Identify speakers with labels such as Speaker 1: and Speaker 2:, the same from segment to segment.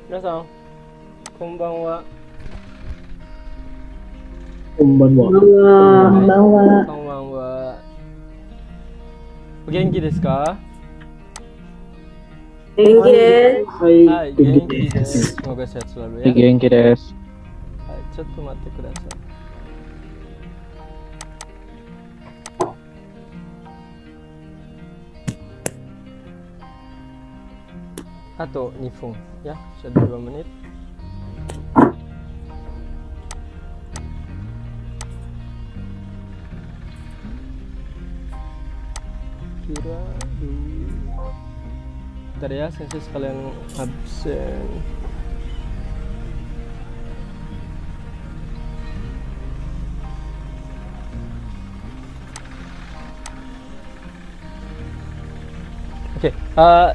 Speaker 1: 皆さん、こんばんは。
Speaker 2: こんばんは。
Speaker 3: こんばんは。
Speaker 1: こんばんは。お元気ですか？
Speaker 3: 元気です。
Speaker 2: はい、
Speaker 1: はい、元気です。Semoga sehat selalu ya.
Speaker 4: Genki desu.
Speaker 1: はい、ちょっと待ってください。あと2分ya, sudah 2 menit. Kira dulu. Bentar ya, sensei sekalian absen. Oke,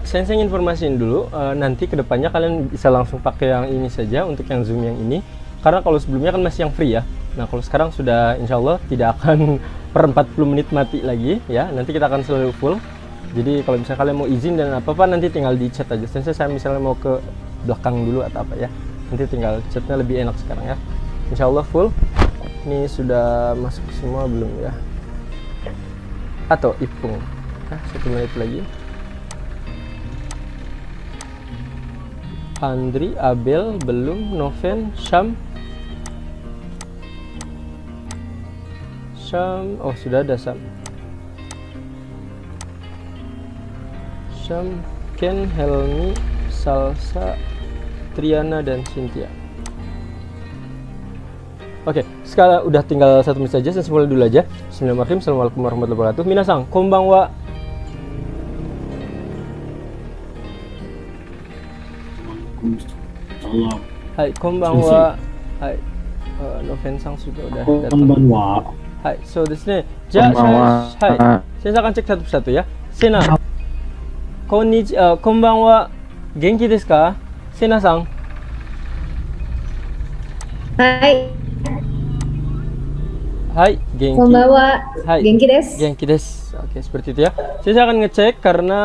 Speaker 1: sensei informasiin dulu, nanti kedepannya kalian bisa langsung pakai yang ini saja untuk yang Zoom yang ini, karena kalau sebelumnya kan masih yang free ya. Nah kalau sekarang sudah insya Allah tidak akan per 40 menit mati lagi ya, nanti kita akan selalu full. Jadi kalau misalnya kalian mau izin dan apa-apa nanti tinggal di chat aja. Sensei saya misalnya mau ke belakang dulu atau apa ya, nanti tinggal chatnya lebih enak sekarang ya. Insya Allah full. Ini sudah masuk semua belum ya? Atau Ipung? 1 menit lagi. Andri, Abel, belum, Noven, Syam, oh sudah ada Syam, Ken, Helmi, Salsa, Triana, dan Cynthia. Oke, sekarang udah tinggal 1 menit saja, saya mulai dulu aja. Bismillahirrahmanirrahim. Assalamualaikum warahmatullahi wabarakatuh. Minasan, konbanwa. Hai, konbanwa. Hai, Noven-san sudah datang.
Speaker 2: Konbanwa.
Speaker 1: Hai, so desu ne. Hai, saya akan cek satu-satu ya. Sena. Konbanwa. Genki desu ka? Sena-san.
Speaker 3: Hai.
Speaker 1: Hai, genki.
Speaker 3: Konbanwa.
Speaker 1: Hai.
Speaker 3: Genki desu.
Speaker 1: Genki desu. Oke, seperti itu ya. Saya akan ngecek karena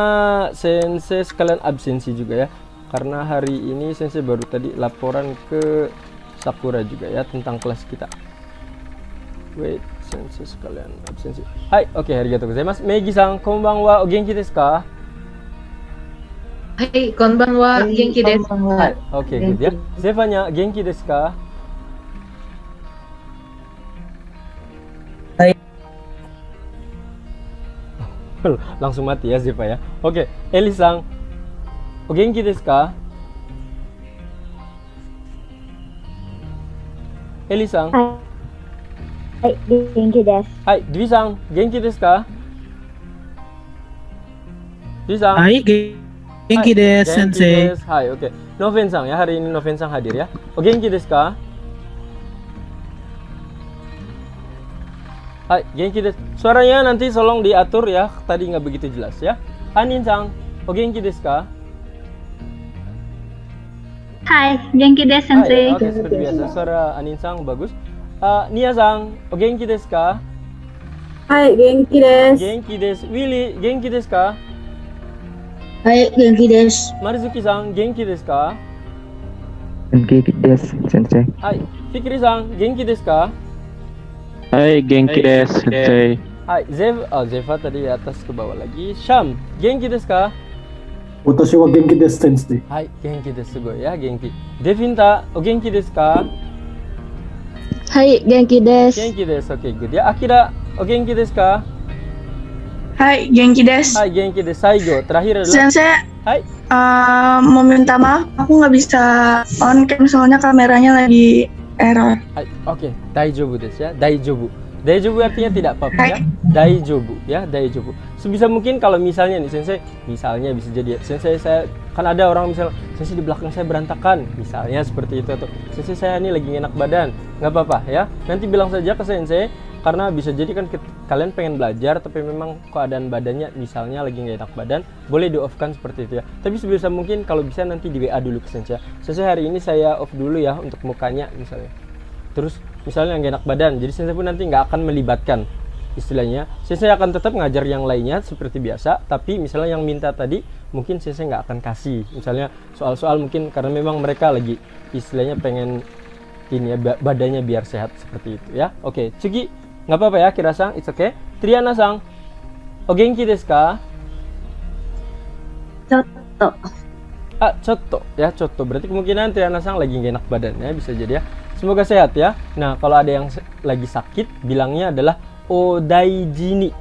Speaker 1: sensei sekalian absensi juga ya. Karena hari ini sensei baru tadi laporan ke Sakura juga ya tentang kelas kita. Wait, sensei sekalian absensi. Hai, oke, arigatou gozaimasu. Meigi-san, konbanwa. O genki desu ka?
Speaker 5: Hai, konbanwa. Genki desu.
Speaker 1: Hai, oke, good ya. Zevanya, genki desu ka?
Speaker 2: Hai.
Speaker 1: Langsung mati ya Zeva ya. Oke, Eli-san. O genki desu ka? Eli-san.
Speaker 6: Hai, genki desu.
Speaker 1: Hai, Dwi-san, genki desu ka? Dwi-san.
Speaker 4: Hai, genki desu, sensei.
Speaker 1: Hai, oke. Noven-san ya, hari ini Noven-san hadir ya. O genki desu ka? Hai, genki desu. Suaranya nanti tolong diatur ya, tadi nggak begitu jelas ya. Anin-san, o genki desu ka?
Speaker 6: Hai, genki desu, sensei.
Speaker 1: Oke, seperti biasa, suara Anin-san bagus. Nia-san, o genki desu ka?
Speaker 3: Hai, genki desu.
Speaker 1: Genki desu. Willy, genki desu ka?
Speaker 5: Hai, genki desu.
Speaker 1: Marizuki-san, genki desu ka?
Speaker 4: Genki desu, sensei.
Speaker 1: Hai, Fikri-san, genki desu ka?
Speaker 4: Hai, genki desu, sensei.
Speaker 1: Hai, Zeva tadi atas ke bawah lagi. Syam, genki desu ka?
Speaker 2: Watashi wa genki desu, sensei.
Speaker 1: Hai, genki desu, sugoi ya, genki. Devinta, o genki desu ka?
Speaker 5: Hai, genki desu.
Speaker 1: Genki desu, oke, good ya. Akira, o genki desu ka?
Speaker 7: Hai, genki desu.
Speaker 1: Hai, genki desu. Saigo, terakhir adalah.
Speaker 7: Sensei,
Speaker 1: Hai.
Speaker 7: mau minta maaf, aku nggak bisa on cam soalnya kameranya lagi error.
Speaker 1: Hai, oke, daijoubu desu ya, daijoubu. Daijoubu artinya tidak apa-apa ya. Daijoubu ya, daijoubu. Sebisa mungkin kalau misalnya nih sensei, misalnya bisa jadi sensei saya kan ada orang misalnya sensei di belakang saya berantakan, misalnya seperti itu, atau sensei saya ini lagi enak badan, nggak apa-apa ya. Nanti bilang saja ke sensei, karena bisa jadi kan kalian pengen belajar tapi memang keadaan badannya misalnya lagi nggak enak badan, boleh di off kan seperti itu ya. Tapi sebisa mungkin kalau bisa nanti di WA dulu ke sensei. Sensei hari ini saya off dulu ya untuk mukanya misalnya. Terus misalnya nggak enak badan, jadi sensei pun nanti nggak akan melibatkan istilahnya Sensei akan tetap ngajar yang lainnya seperti biasa, tapi misalnya yang minta tadi mungkin Sensei nggak akan kasih, misalnya soal-soal mungkin karena memang mereka lagi istilahnya pengen ini ya, badannya biar sehat seperti itu ya. Oke, Tsugi nggak apa-apa ya, Kira-san, it's okay. Triana-san, o genki desu ka?
Speaker 6: Cotto.
Speaker 1: Ah, cotto ya, cotto. Berarti kemungkinan Triana-san lagi nggak enak badan ya, bisa jadi ya. Semoga sehat ya. Nah, kalau ada yang lagi sakit, bilangnya adalah odaijini.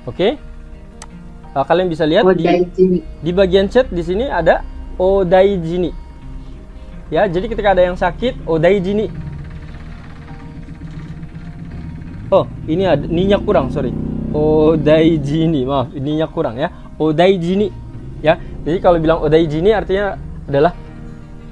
Speaker 1: Oke? Kalian bisa lihat di bagian chat di sini ada odaijini. Ya, jadi ketika ada yang sakit, odaijini. Oh, ini ada ninya kurang, sorry. Odaijini, maaf, ininya kurang ya. Odaijini. Ya, jadi kalau bilang odaijini artinya adalah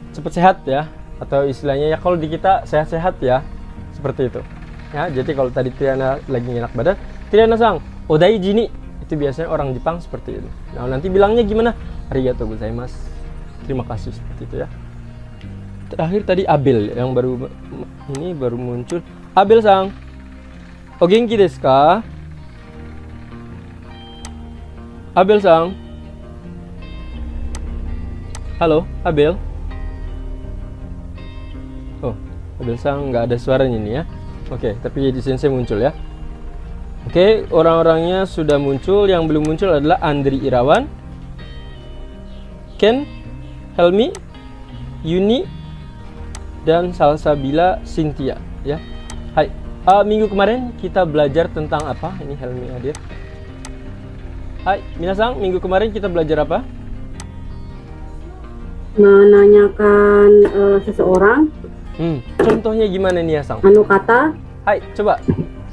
Speaker 1: cepat sehat ya, atau istilahnya ya kalau di kita sehat-sehat ya, seperti itu. Ya, jadi kalau tadi Triana lagi enak badan, Triana-san, odaijini, itu biasanya orang Jepang seperti itu. Nah, nanti bilangnya gimana? Arigatou gozaimasu. Terima kasih, seperti itu ya. Terakhir tadi Abel yang baru muncul. Abel-san, o genki desu ka? Abel-san. Halo, Abel. Oh, Abel-san nggak ada suaranya nih ya. Oke, tapi di Sensei muncul ya. Oke, orang-orangnya sudah muncul. Yang belum muncul adalah Andri Irawan, Ken, Helmi, Yuni, dan Salsabila Cynthia ya. Hai. Minggu kemarin kita belajar tentang apa? Ini Helmi hadir. Hai, minasan, minggu kemarin kita belajar apa?
Speaker 3: Menanyakan seseorang.
Speaker 1: Contohnya gimana nih ya, Sang?
Speaker 3: Anu kata.
Speaker 1: Hai, coba.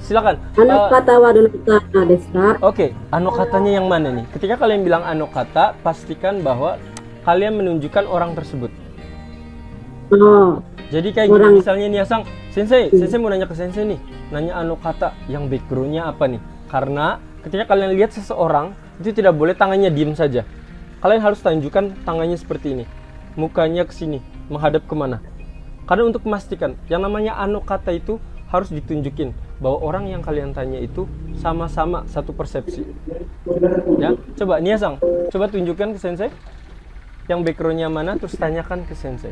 Speaker 1: Silakan.
Speaker 3: Anu kata wa donata desu ka?
Speaker 1: Oke, anu katanya yang mana nih? Ketika kalian bilang anu kata, pastikan bahwa kalian menunjukkan orang tersebut.
Speaker 3: Oh.
Speaker 1: Jadi kayak gini misalnya nih ya, Sang. Sensei mau nanya ke Sensei nih. Nanya anu kata, yang backgroundnya apa nih? Karena ketika kalian lihat seseorang, itu tidak boleh tangannya diem saja. Kalian harus tunjukkan tangannya seperti ini. Mukanya ke sini, menghadap kemana. Karena untuk memastikan, yang namanya anu kata itu harus ditunjukin bahwa orang yang kalian tanya itu sama-sama satu persepsi. Ya, coba Nia Sang, coba tunjukkan ke Sensei yang backgroundnya mana, terus tanyakan ke Sensei.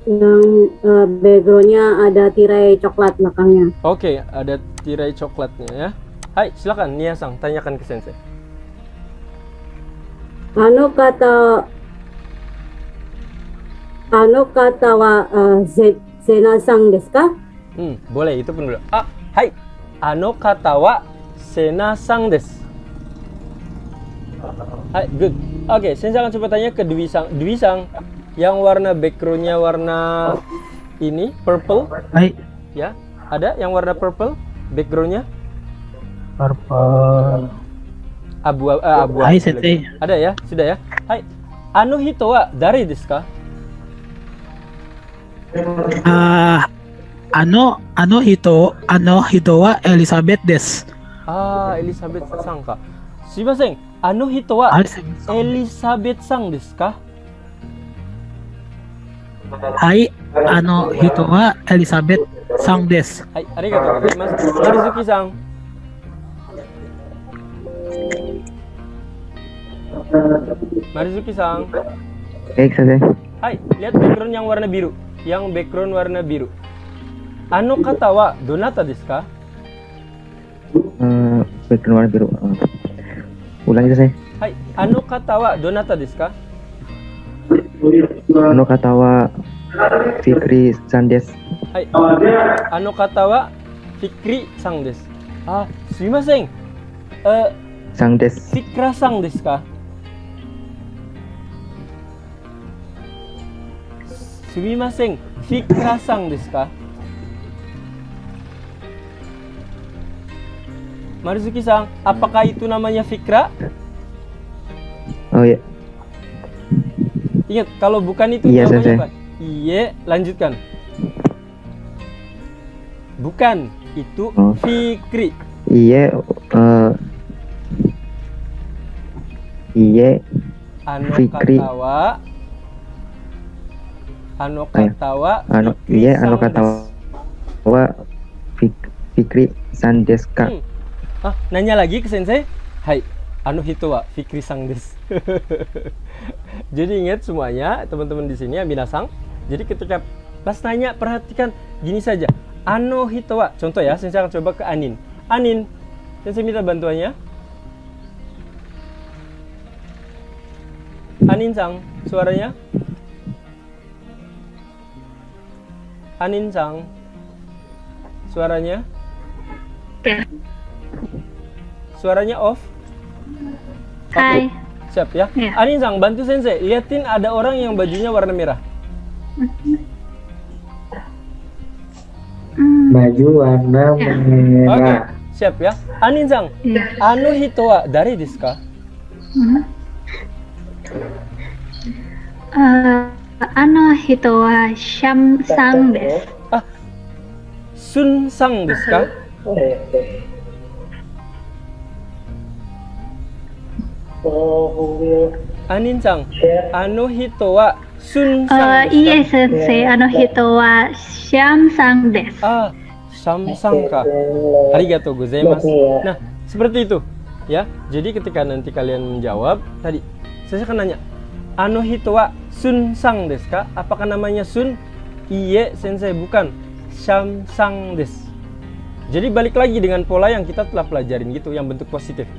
Speaker 3: Yang backgroundnya ada tirai coklat belakangnya.
Speaker 1: Oke, ada tirai coklatnya ya. Hai, silakan Nia Sang, tanyakan ke Sensei.
Speaker 3: Anu kata wa Sena-san desu ka?
Speaker 1: Boleh, itu pun dulu. Hai. Anu kata wa Sena-san desu. Hai, good. Oke, Sensei akan coba tanya ke Dwi Sang. Dwi Sang, yang warna backgroundnya warna ini purple.
Speaker 4: Hai.
Speaker 1: Ya, ada yang warna purple backgroundnya?
Speaker 4: Purple.
Speaker 1: Abu.
Speaker 4: Hai, Sensei.
Speaker 1: Ada ya, sudah ya. Hai. Anu hito wa dari desu ka?
Speaker 8: Ano hito wa Elizabeth desu.
Speaker 1: Elizabeth Sang ka. Sumimasen. Anu hito wa Elizabeth Sang desu ka?
Speaker 8: Hai, ano hito wa Elizabeth Sang desu.
Speaker 1: Hai, arigatou gozaimasu. Marizuki-san. Marizuki-san.
Speaker 4: Baik, Sensei.
Speaker 1: Hai, lihat background yang warna biru. Yang background warna biru. Anu kata wa donata desu ka?
Speaker 4: Background warna biru. Ulangi, Sensei.
Speaker 1: Hai, anu kata wa donata desu ka?
Speaker 4: Anu kata wa Fikri San desu.
Speaker 1: Hai. Anu kata wa Fikri Sang desu. Sumimasen.
Speaker 4: Sang desu.
Speaker 1: Fikra Sang desu ka? Sumimasen. Fikra Sang desu ka? Marizuki-san, apakah itu namanya Fikra?
Speaker 4: Oh iya.
Speaker 1: Ingat, kalau bukan itu
Speaker 4: Iya,
Speaker 1: namanya
Speaker 4: Sensei.
Speaker 1: apa? Iya, lanjutkan. Bukan, itu Fikri.
Speaker 4: Iya,
Speaker 1: Ano
Speaker 4: Fikri.
Speaker 1: katawa. Ano katawa.
Speaker 4: Anu
Speaker 1: Fikri
Speaker 4: iya, anu
Speaker 1: Sang
Speaker 4: kata
Speaker 1: desu.
Speaker 4: wa Fikri san desu ka?
Speaker 1: Nanya lagi ke sensei. Hai, anu hito wa Fikri sang desu. Jadi ingat semuanya teman-teman di sini ya, minasang. Jadi ketika pas nanya perhatikan gini saja. Ano hito wa, contoh ya, sensei akan coba ke Anin. Anin, sensei minta bantuannya. Anin-sang, suaranya. Anin-sang, suaranya. Suaranya off.
Speaker 6: Hai.
Speaker 1: Siap ya. Anin-sang, bantu sensei. Liatin ada orang yang bajunya warna merah.
Speaker 9: Baju warna merah.
Speaker 1: Oke, siap ya. Anin-sang, anu hito wa dari desu ka?
Speaker 6: Ano hito wa Sham sang desu.
Speaker 1: Sun sang desu ka? Anin-sang, anu hito wa Sun sang desu ka?
Speaker 6: Iya sensei, ano hito wa Sham sang desu.
Speaker 1: Sham-sang ka. Arigatou gozaimasu. Nah, seperti itu ya. Jadi ketika nanti kalian menjawab tadi, saya akan nanya, ano hito wa Sun sang desu ka? Apakah namanya Sun? Iye sensei, bukan. Sham-sang desu. Jadi balik lagi dengan pola yang kita telah pelajarin gitu, yang bentuk positif.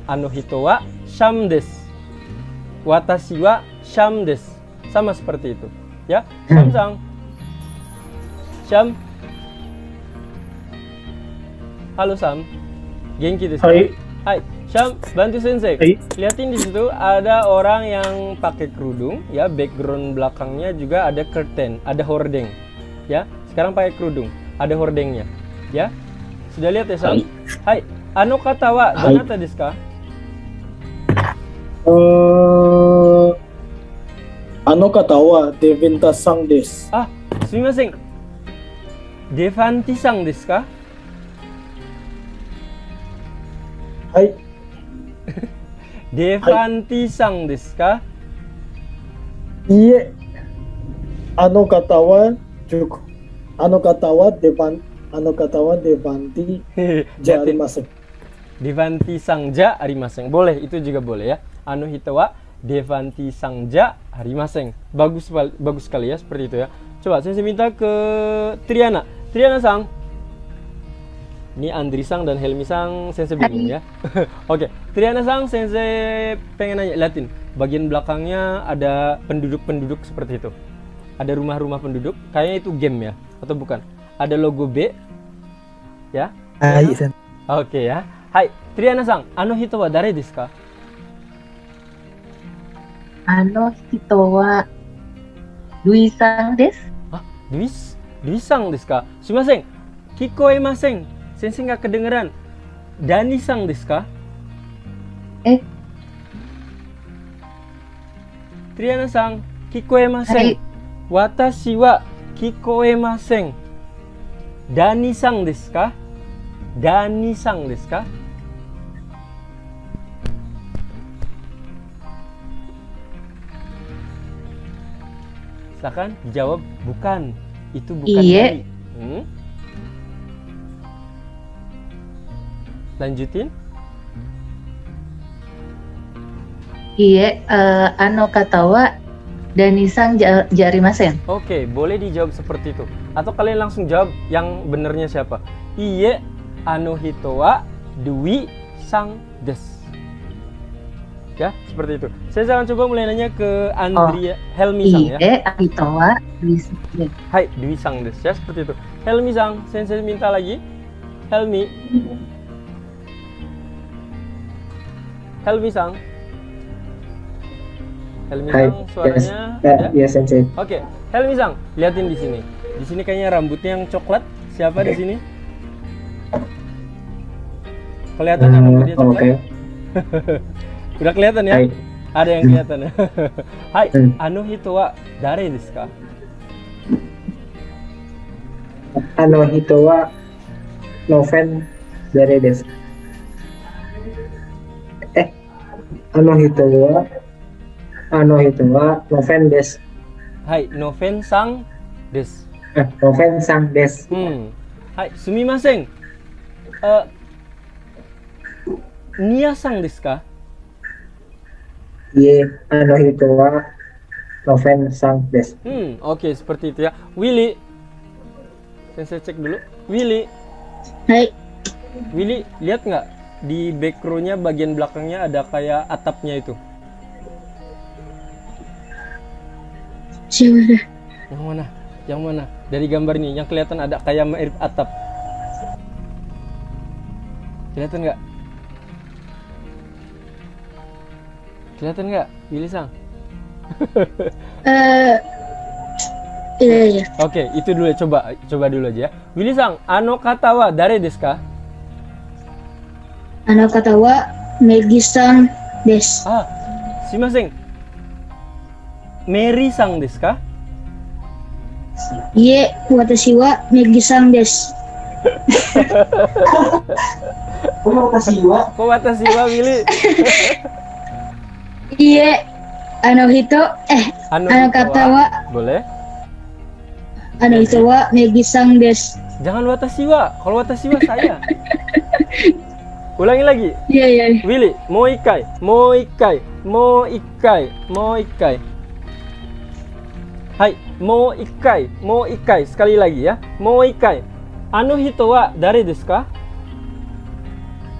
Speaker 1: Ano hito wa Sham desu. Watashi wa Sham desu. Sama seperti itu ya. Sham-sang. Sham. Halo Sam. Genki desu. Hai, Sham, bantu sensei. Lihatin di situ ada orang yang pakai kerudung ya, background belakangnya juga ada curtain, ada hordeng. Ya, sekarang pakai kerudung, ada hordengnya. Ya. Sudah lihat ya, Sam? Hai, ano kata wa donata desu ka?
Speaker 2: Ano kata wa Devanta sang desu.
Speaker 1: Sumimasen. Devanti sang desu ka?
Speaker 2: Hai.
Speaker 1: Devanti sang desu ka?
Speaker 2: Iye. Ano kata wa Devanti ja arimasen.
Speaker 1: Devanti sang ja arimasen. Boleh, itu juga boleh ya. Ano hito wa Devanti sang ja arimasen. Bagus sekali ya, seperti itu ya. Coba saya minta ke Triana. Triana sang. Ini Andri sang dan Helmi sang sensei bingung ya. Oke, Triana sang sensei pengen nanya, liatin. Bagian belakangnya ada penduduk-penduduk seperti itu. Ada rumah-rumah penduduk, kayaknya itu game ya, atau bukan? Ada logo B. Ya? Oke ya. Hai, Triana sang, ano hito wa dare desu ka?
Speaker 5: Ano hito wa Dwi sang desu.
Speaker 1: Dwi sang desu ka? Sumimasen. Kikoemasen. Sensei nggak kedengeran. Dani sang desu ka? Triana sang, kikoemasen. Watashi wa kikoemasen. Dani sang desu ka? Dani sang desu ka? Silakan dijawab. Bukan. Itu bukan
Speaker 5: Iye.
Speaker 1: Dani. Lanjutin.
Speaker 5: Iya, ano kata wa Danisang jarimasen.
Speaker 1: Oke, boleh dijawab seperti itu. Atau kalian langsung jawab yang benernya siapa? Iye, ano hito wa Dwi sang desu. Ya, seperti itu. Saya akan coba mulai nanya ke Andrea, Helmi sang ya.
Speaker 5: Iye, hito wa Dwi sang desu.
Speaker 1: Hai, Dwi sang desu ya, seperti itu. Helmi sang, saya minta lagi. Helmi. Helmi sang. Helmi sang, suaranya ada?
Speaker 9: Ya, sensei.
Speaker 1: Oke, Helmi sang, liatin di sini. Di sini kayaknya rambutnya yang coklat. Siapa di sini? Kelihatan rambutnya coklat? Udah kelihatan ya? Ada yang kelihatan. Hai, ano hito wa dare desu ka?
Speaker 9: Ano hito wa Noven dare desu. Ano hito wa Noven desu.
Speaker 1: Hai, Noven sang desu.
Speaker 9: Noven sang desu.
Speaker 1: Hai, sumimasen. Nia sang desu ka?
Speaker 9: Iye hito wa noven sang desu.
Speaker 1: Oke, seperti itu ya. Willy, saya cek dulu. Willy,
Speaker 3: Hai.
Speaker 1: Willy, lihat nggak di background-nya bagian belakangnya ada kayak atapnya itu?
Speaker 3: Siapa?
Speaker 1: Yang mana? Yang mana? Dari gambar ini yang kelihatan ada kayak mirip atap. Kelihatan nggak? Kelihatan nggak, Willy sang?
Speaker 3: Iya.
Speaker 1: Oke, itu dulu coba dulu aja ya. Willy sang, ano kata wa dare desu ka?
Speaker 3: Ano kata wa Megi sang desu.
Speaker 1: Shimasen. Mary sang desu ka?
Speaker 3: Iye, watashi wa Megi sang desu.
Speaker 1: Kok watashi wa Willy?
Speaker 3: Iye, ano kata wa
Speaker 1: boleh?
Speaker 3: ano hito wa Megi sang desu.
Speaker 1: Jangan watashi wa. Kalau watashi wa saya. Ulangi lagi.
Speaker 3: Iya.
Speaker 1: Willy, mo ikai. Hai, mo ikai. Sekali lagi ya. Mo ikai. Ano hito wa dare desu ka?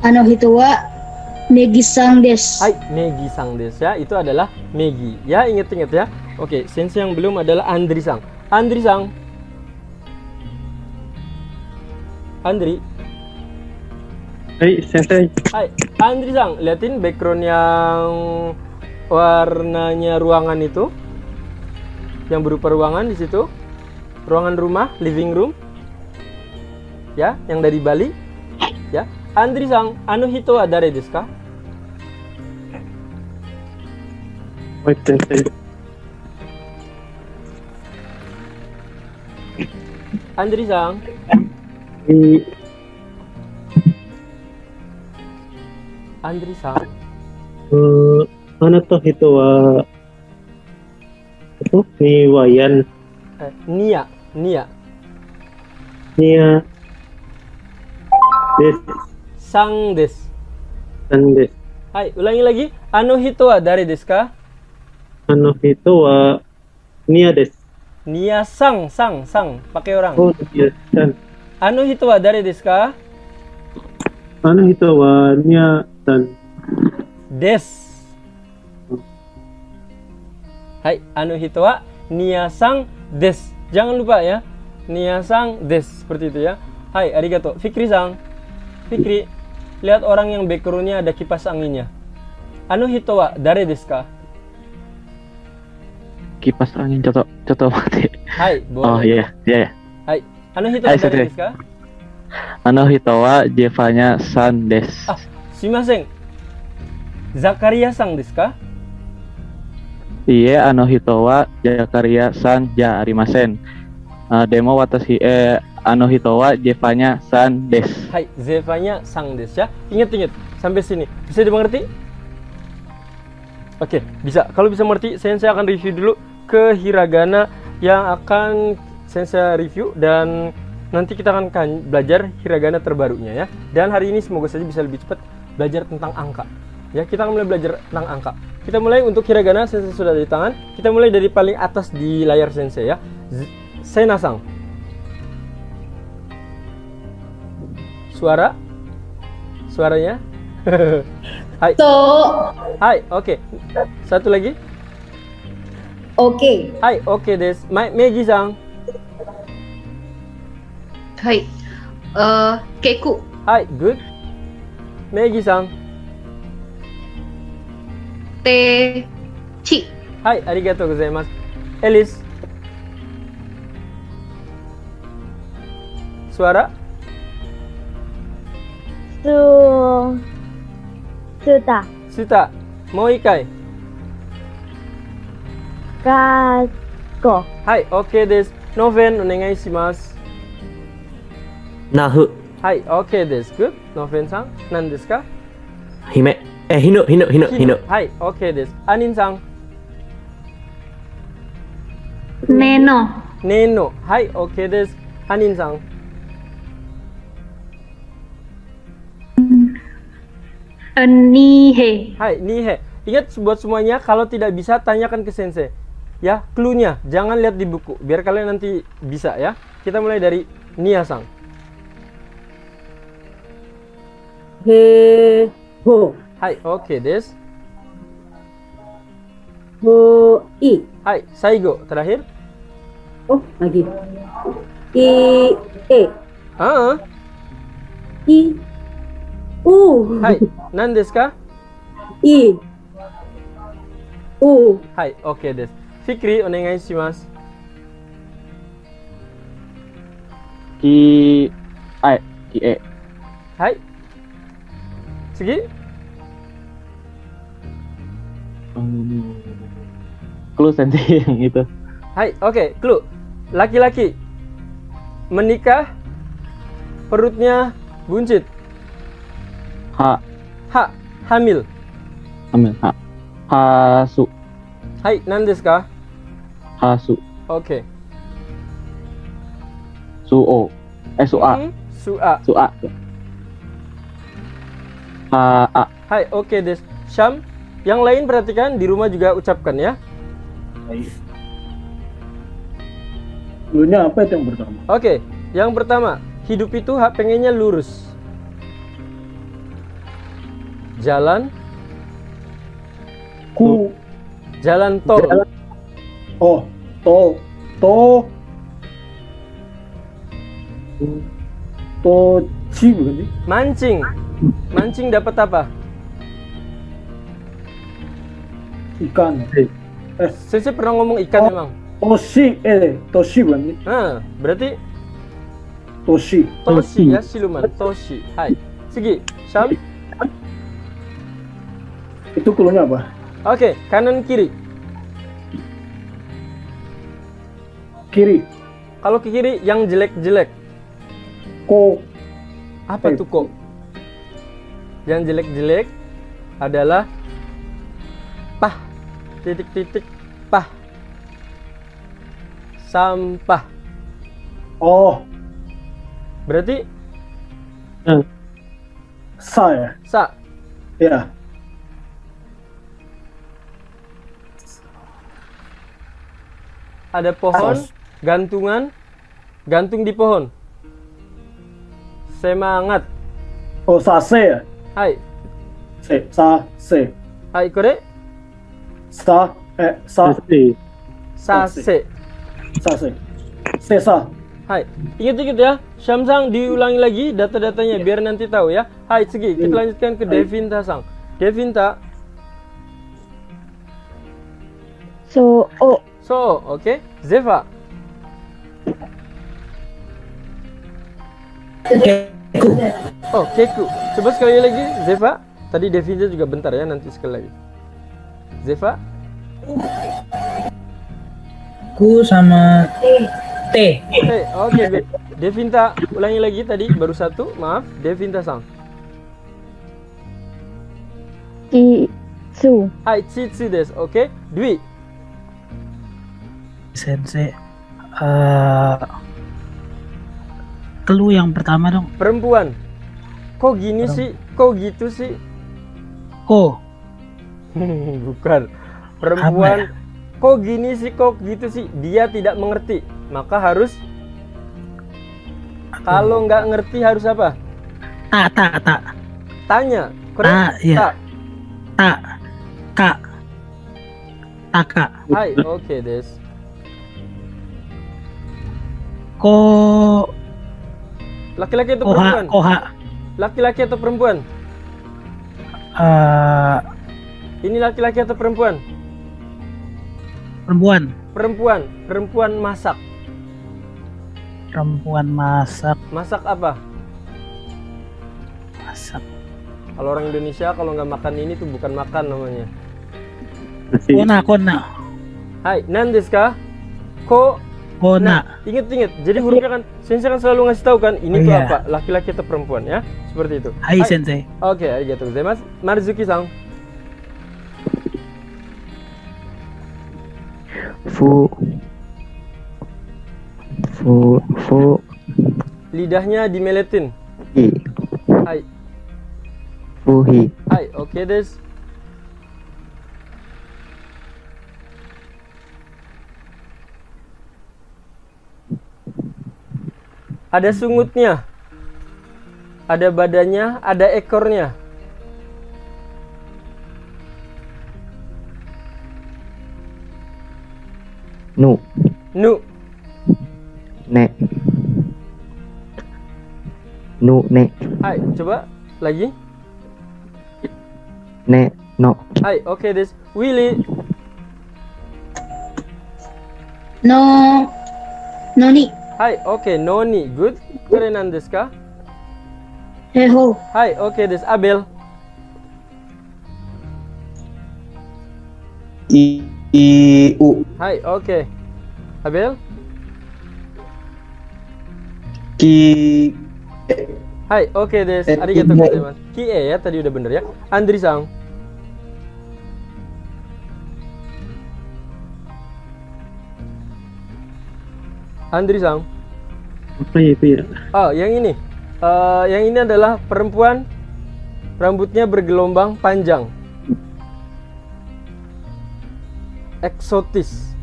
Speaker 3: Ano hito wa Megi sang desu.
Speaker 1: Hai, Megi sang desu ya. Itu adalah Megi. Ya, ingat ya. Oke, sensei yang belum adalah Andri sang. Andri.
Speaker 10: Hai, sensei.
Speaker 1: Hai, Andri sang, liatin background yang warnanya ruangan itu, yang berupa ruangan di situ, ruangan rumah, living room, ya, yang dari Bali, ya. Andri sang, ano hito wa dare desu ka?
Speaker 10: Baik, sensei.
Speaker 1: Andri sang. Andri sang.
Speaker 10: Anato hito wa ni wayan.
Speaker 1: Nia.
Speaker 10: Des.
Speaker 1: Sang desu. Hai, ulangi lagi. Ano hito wa dare desu ka?
Speaker 10: Ano hito wa Nia desu.
Speaker 1: Nia sang. Pakai orang.
Speaker 10: Oh, iya, san.
Speaker 1: Ano hito wa dare desu ka?
Speaker 10: Ano hito wa Nia san.
Speaker 1: Des. Hai, ano hito wa Nia sang des. Jangan lupa ya. Nia sang des, seperti itu ya. Hai, arigato. Fikri sang. Fikri, lihat orang yang background-nya ada kipas anginnya. Ano hito wa dare desu ka?
Speaker 11: Kipas angin coto mati.
Speaker 1: Hai, boleh.
Speaker 11: Oh iya.
Speaker 1: Hai, ano hito wa dare desu ka?
Speaker 11: Ano hito wa Jevanya san desu.
Speaker 1: Shimasen. Zakaria sang desu ka?
Speaker 11: Iye, ano hito wa Zakaria san ja arimasen. Demo watashi ano hito wa Jevanya san desu.
Speaker 1: Hai, Zevanya sang desu ya. Ingat sampai sini. Bisa dimengerti? Oke, bisa. Kalau bisa mengerti, saya akan review dulu ke hiragana yang akan saya review, dan nanti kita akan belajar hiragana terbarunya ya. Dan hari ini semoga saja bisa lebih cepat belajar tentang angka. Ya, kita akan mulai belajar tentang angka. Kita mulai untuk hiragana, sensei sudah di tangan. Kita mulai dari paling atas di layar sensei ya. Senasang. Suaranya. Hai. Hai, oke. Satu lagi.
Speaker 3: Oke.
Speaker 1: Hai, oke desu. Meiji-san.
Speaker 5: Hai. Keku.
Speaker 1: Hai, good. Meiji-san.
Speaker 5: Chi.
Speaker 1: Hai, arigatou gozaimasu. Elis. Suara. Suta. Mau ikai. Hai, oke desu. Noven, onegai shimasu.
Speaker 12: Nahu.
Speaker 1: Hai, oke desu. Good. Noven-san, nan desu ka?
Speaker 12: Hino.
Speaker 1: Hai, oke desu. Anin-san.
Speaker 6: Neno.
Speaker 1: Hai, oke desu. Anin-san.
Speaker 6: Nihe.
Speaker 1: Hai, nihe. Ingat buat semuanya, kalau tidak bisa tanyakan ke sensei. Ya, clue-nya jangan lihat di buku, biar kalian nanti bisa ya. Kita mulai dari Nia-sang.
Speaker 3: He ho.
Speaker 1: Hai, oke, des.
Speaker 3: Ho i.
Speaker 1: Hai, Saigo terakhir.
Speaker 3: Oh, lagi. I e.
Speaker 1: Ah,
Speaker 3: I u.
Speaker 1: hai, nan desu ka?
Speaker 3: I u.
Speaker 1: Hai, oke, des. Fikri, onegai shimasu.
Speaker 11: Ki e.
Speaker 1: Hai. Sugi?
Speaker 11: Clue sensei yang itu.
Speaker 1: Hai, oke, clue. Laki-laki menikah, perutnya buncit. Hamil.
Speaker 11: Hasu.
Speaker 1: Hai, nan desu ka?
Speaker 11: Hasu.
Speaker 1: Oke.
Speaker 11: Suo. Sua.
Speaker 1: Sua.
Speaker 11: Sua.
Speaker 1: Hai, oke, des. Syam. Yang lain perhatikan, di rumah juga ucapkan ya.
Speaker 2: Clue-nya apa itu yang pertama?
Speaker 1: Oke, yang pertama, hidup itu pengennya lurus. Jalan. Jalan tol.
Speaker 2: Oh, to ci bukan sih?
Speaker 1: Mancing dapat apa?
Speaker 2: Ikan.
Speaker 1: Saya pernah ngomong ikan memang.
Speaker 2: Toshi bukan sih?
Speaker 1: Nah, berarti
Speaker 2: Toshi
Speaker 1: ya, siluman. Toshi. Hai. Sugi, Syam.
Speaker 2: itu clue-nya apa?
Speaker 1: Oke, kanan kiri.
Speaker 2: Kiri.
Speaker 1: Kalau ke kiri yang jelek-jelek.
Speaker 2: Ko.
Speaker 1: Apa tuh kok? Yang jelek-jelek adalah pah. Titik-titik pah. Sampah.
Speaker 2: Oh.
Speaker 1: Berarti
Speaker 2: Sa ya?
Speaker 1: sa.
Speaker 2: Ya.
Speaker 1: Ada pohon, gantungan, gantung di pohon. Semangat.
Speaker 2: Oh, sase ya?
Speaker 1: Hai.
Speaker 2: Se.
Speaker 1: Hai, kore?
Speaker 2: Sase. Sesa.
Speaker 1: Hai. Ingat-ingat ya, Syamsang diulangi lagi data-datanya biar nanti tahu ya. Hai, Sugi, kita lanjutkan ke Devinta-sang. Devinta.
Speaker 12: So,
Speaker 1: oke. Zeva. Oh, Keku. Coba sekali lagi, Zeva. Tadi Devinta juga bentar ya, nanti sekali lagi. Zeva.
Speaker 8: Ku sama T.
Speaker 1: Oke, good. Devinta, ulangi lagi tadi, baru satu, maaf. Devinta-sang.
Speaker 12: Chitsu.
Speaker 1: Hai, Chitsu desu, oke. Dwi.
Speaker 8: Sensei. Clue yang pertama dong.
Speaker 1: Perempuan. Kok gini sih? Kok gitu sih?
Speaker 8: Ko.
Speaker 1: Bukan. Perempuan. Kok gini sih? Kok gitu sih? Dia tidak mengerti. Maka harus. Kalau nggak ngerti harus apa?
Speaker 8: Tak.
Speaker 1: Tanya. Korek?
Speaker 8: Iya. Taka.
Speaker 1: Hai, oke, des.
Speaker 8: Ko.
Speaker 1: Laki-laki atau perempuan?
Speaker 8: Koha.
Speaker 1: Laki-laki atau perempuan? Ini laki-laki atau perempuan? Perempuan masak. Masak apa? Kalau orang Indonesia kalau nggak makan ini tuh bukan makan namanya.
Speaker 8: Kona.
Speaker 1: Hai, nan desu ka? Kona. Ingat. Jadi hurufnya kan, sensei kan selalu ngasih tahu kan, ini tuh apa? Laki-laki atau perempuan ya? Seperti itu.
Speaker 8: Hai sensei.
Speaker 1: Oke, arigatou gozaimasu. Marzuki-san.
Speaker 4: Fu.
Speaker 1: Lidahnya dimeletin.
Speaker 4: I.
Speaker 1: Hai.
Speaker 4: Fuhi.
Speaker 1: Hai, oke des. Ada sungutnya, ada badannya, ada ekornya.
Speaker 4: Nu.
Speaker 1: Nu.
Speaker 4: Ne. Nu ne.
Speaker 1: Hai, coba lagi.
Speaker 4: Ne no.
Speaker 1: Hai, oke des. Willy.
Speaker 6: Noni.
Speaker 1: Hai, oke, noni. Good. Kore nan desu ka?
Speaker 6: Heho.
Speaker 1: Hai, oke des. Abel.
Speaker 9: U.
Speaker 1: Hai, oke. Abel.
Speaker 9: Ki.
Speaker 1: Hai, oke des. Arigatou gozaimasu. Kie ya, tadi udah bener ya. Andri-san. Andri-san.
Speaker 10: Apa ya itu ya?
Speaker 1: Oh, yang ini. Yang ini adalah perempuan, rambutnya bergelombang panjang. Eksotis.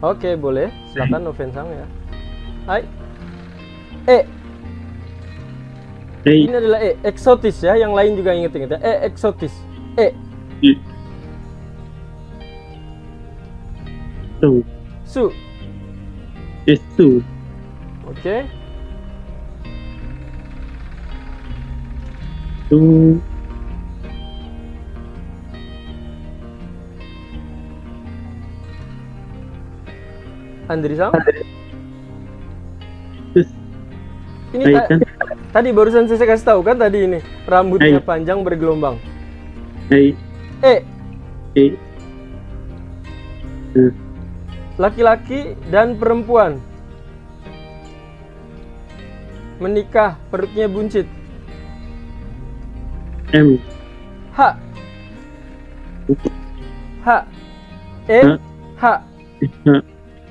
Speaker 1: Oke, boleh. Silakan Noven-san ya. Hai. Ini adalah eksotis ya. Yang lain juga inget-inget ya. Eksotis. Su.
Speaker 10: Su.
Speaker 1: Oke. Andri-san. Ini tadi barusan saya kasih tahu kan tadi ini rambutnya panjang bergelombang. Laki-laki dan perempuan menikah, perutnya buncit.
Speaker 10: M.
Speaker 1: H.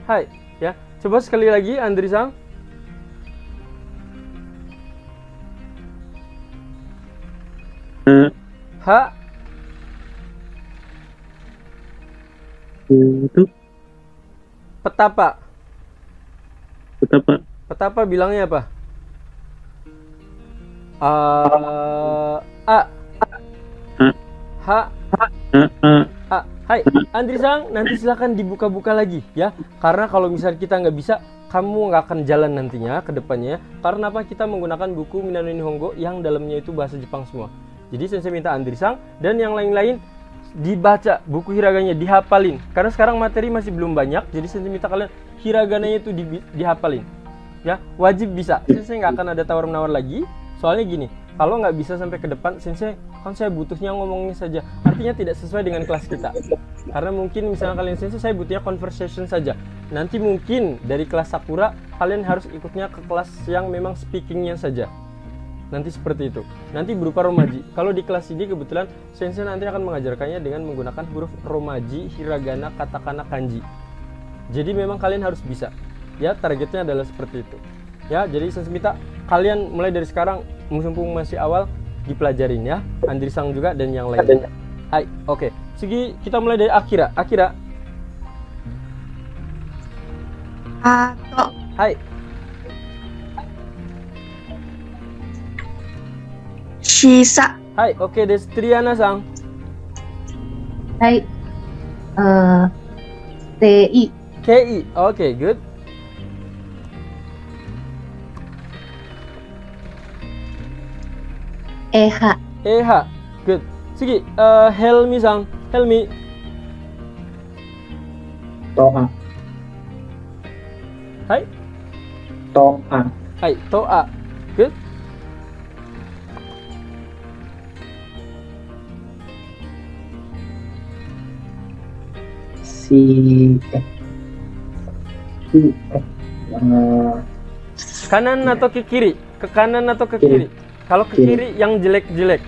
Speaker 1: Hai, ya. Coba sekali lagi Andri-san.
Speaker 10: Itu
Speaker 1: petapa.
Speaker 10: Petapa.
Speaker 1: Petapa bilangnya apa? Hai, Andri-san, nanti silakan dibuka-buka lagi ya. Karena kalau misal kita nggak bisa, kamu nggak akan jalan nantinya ke depannya. Karena apa? Kita menggunakan buku Minano Nihongo yang dalamnya itu bahasa Jepang semua. Jadi saya minta Andri-san dan yang lain-lain dibaca buku hiraganya, dihafalin. Karena sekarang materi masih belum banyak, jadi saya minta kalian hiragananya itu dihafalin. Ya, wajib bisa. Sensei nggak akan ada tawar-menawar lagi. Soalnya gini, kalau nggak bisa sampai ke depan, Sensei kan saya butuhnya ngomongnya saja. Artinya tidak sesuai dengan kelas kita. Karena mungkin misalnya kalian Sensei, saya butuhnya conversation saja. Nanti mungkin dari kelas Sakura, kalian harus ikutnya ke kelas yang memang speakingnya saja. Nanti seperti itu. Nanti berupa romaji. Kalau di kelas ini kebetulan Sensei nanti akan mengajarkannya dengan menggunakan huruf romaji, hiragana, katakana, kanji. Jadi memang kalian harus bisa. Ya, targetnya adalah seperti itu. Ya, jadi saya minta kalian mulai dari sekarang, mumpung masih awal, dipelajarin ya. Andri-san juga dan yang lainnya. Hai, oke. Segi kita mulai dari Akira. Akira. Hai.
Speaker 7: Shisa.
Speaker 1: Hai, oke, desu. Triana-san.
Speaker 5: Hai. TI.
Speaker 1: KI. Oke, good.
Speaker 5: EH.
Speaker 1: Good. Segi, Helmi-san. Helmi.
Speaker 9: Toa.
Speaker 1: Hai.
Speaker 9: Toa.
Speaker 1: Hai, Toa. Good. Kanan atau ke kiri? Ke kanan atau ke kiri? Kalau ke kiri yang jelek-jelek.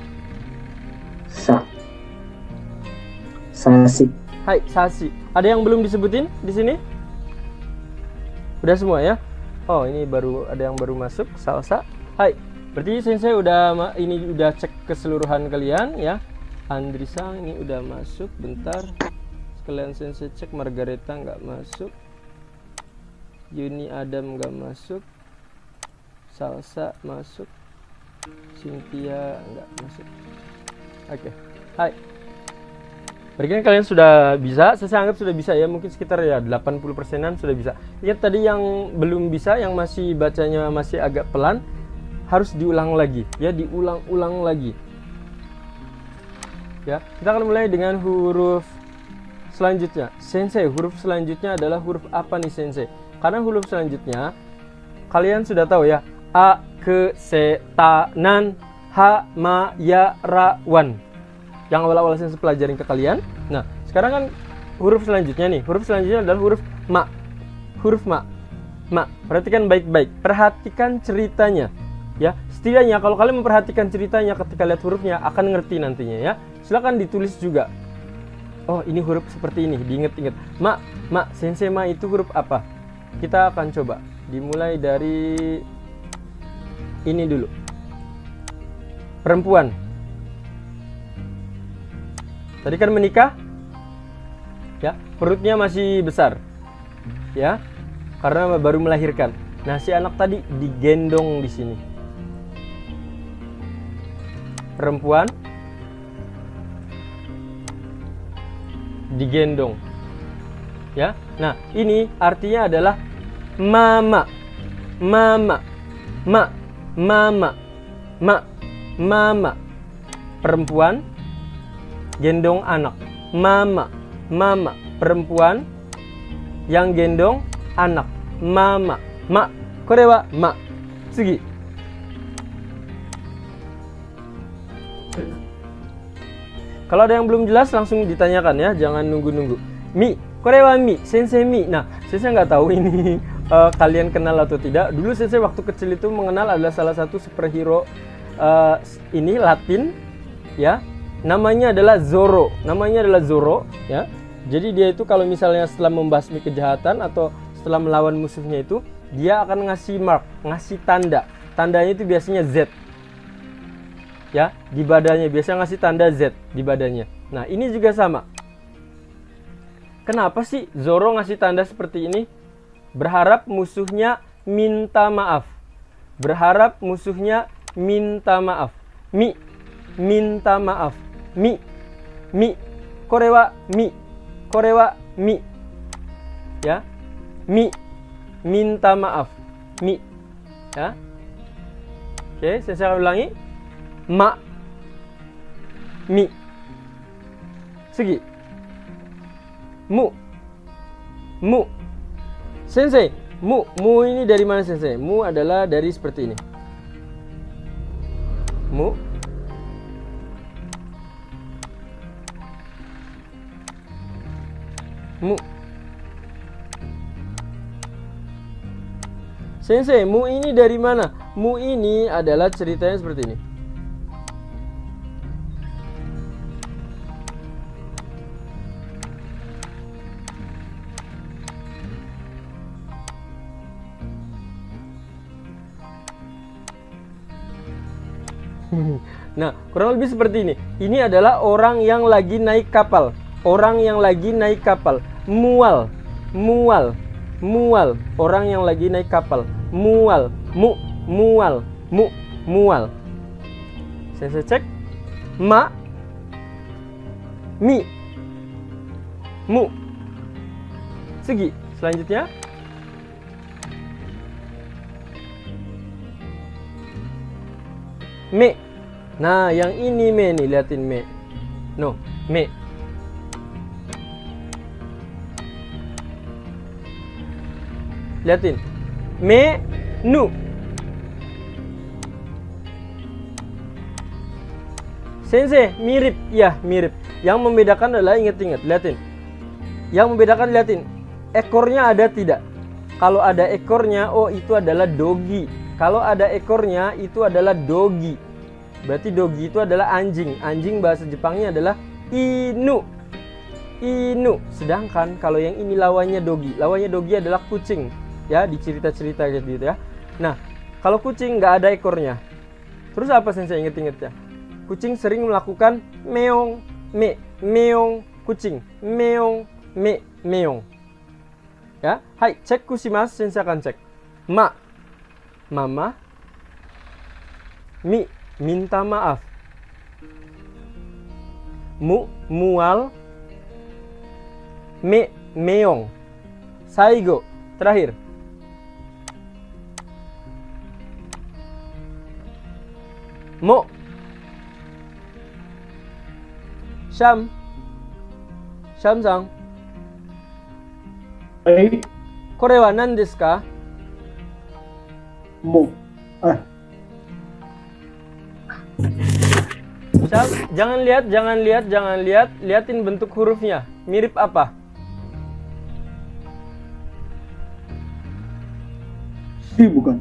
Speaker 9: Sasi.
Speaker 1: Hai, Sasi. Ada yang belum disebutin di sini? Udah semua ya? Oh, ini baru ada yang baru masuk. Salsa. Hai. Berarti sensei udah ini udah cek keseluruhan kalian ya. Andrisang ini udah masuk, bentar. Sekalian sensei cek. Margareta nggak masuk. Yuni Adam nggak masuk. Salsa masuk. Cynthia nggak masuk. Oke. Hai. Berarti kalian sudah bisa, saya anggap sudah bisa ya, mungkin sekitar ya 80%-an sudah bisa. Lihat tadi yang belum bisa, yang masih bacanya masih agak pelan, harus diulang lagi ya, diulang-ulang lagi. Ya, kita akan mulai dengan huruf selanjutnya. Sensei, huruf selanjutnya adalah huruf apa nih Sensei? Karena huruf selanjutnya kalian sudah tahu ya, A, Ke, Se, Ta, Nan, Ha, Ma, Ya, Ra, Wan. Yang awal-awal saya pelajarin ke kalian. Nah, sekarang kan huruf selanjutnya nih. Huruf selanjutnya adalah huruf ma. Huruf ma. Ma. Perhatikan baik-baik. Perhatikan ceritanya. Ya, setidaknya kalau kalian memperhatikan ceritanya ketika lihat hurufnya akan ngerti nantinya ya. Silakan ditulis juga. Oh, ini huruf seperti ini. Diingat-ingat. Ma, ma, sensei ma itu huruf apa? Kita akan coba. Dimulai dari ini dulu. Perempuan. Tadi kan menikah, ya, perutnya masih besar, ya, karena baru melahirkan. Nah, si anak tadi digendong di sini. Perempuan digendong, ya. Nah, ini artinya adalah mama, mama, ma, mama, ma, mama. Perempuan gendong anak, mama, mama. Perempuan yang gendong anak, mama, ma. Kore wa ma. Tsugi. Kalau ada yang belum jelas langsung ditanyakan ya, jangan nunggu-nunggu. Mi, kore wa mi, sensei mi. Nah, sensei nggak tahu ini kalian kenal atau tidak. Dulu sensei waktu kecil itu mengenal adalah salah satu superhero ini Latin, ya. Namanya adalah Zoro. Namanya adalah Zoro, ya. Jadi dia itu kalau misalnya setelah membasmi kejahatan atau setelah melawan musuhnya itu, dia akan ngasih mark, ngasih tanda. Tandanya itu biasanya Z. Ya, di badannya biasanya ngasih tanda Z di badannya. Nah, ini juga sama. Kenapa sih Zoro ngasih tanda seperti ini? Berharap musuhnya minta maaf. Berharap musuhnya minta maaf. Mi, minta maaf. Mi, mi, kore wa mi, kore wa mi, ya, mi, minta maaf, mi, ya. Oke, saya ulangi, ma, mi, Sugi, mu, mu, sensei, mu ini dari mana sensei? Mu adalah dari seperti ini, mu. Mu. Sensei, mu ini dari mana? Mu ini adalah ceritanya seperti ini. Nah, kurang lebih seperti ini. Ini adalah orang yang lagi naik kapal. Orang yang lagi naik kapal. Mual, mual, mual. Orang yang lagi naik kapal. Mual, mu, mual, mu, mual. Saya cek. Ma, mi, mu. Sugi. Selanjutnya. Me. Nah, yang ini me nih, liatin me. No, me. Liatin. Menu. Sensei, mirip. Ya, mirip. Yang membedakan adalah ingat-ingat, liatin. Yang membedakan, liatin. Ekornya ada tidak? Kalau ada ekornya, oh itu adalah dogi. Kalau ada ekornya, itu adalah dogi. Berarti dogi itu adalah anjing. Anjing bahasa Jepangnya adalah inu. Inu. Sedangkan kalau yang ini lawannya dogi. Lawannya dogi adalah kucing. Ya, di cerita-cerita gitu ya. Nah, kalau kucing nggak ada ekornya. Terus apa sensei inget-inget ya? Kucing sering melakukan meong, me, meong, kucing, meong, me, meong. Ya, hai, cek kusimas, sensei akan cek. Ma, mama. Mi, minta maaf. Mu, mual. Me, meong. Saigo, terakhir. Mo. Sham. Sham-san.
Speaker 2: Hai.
Speaker 1: Kore wa nan desu ka?
Speaker 2: Mo.
Speaker 1: Sham, jangan lihat. Liatin bentuk hurufnya. Mirip apa?
Speaker 2: Si bukan?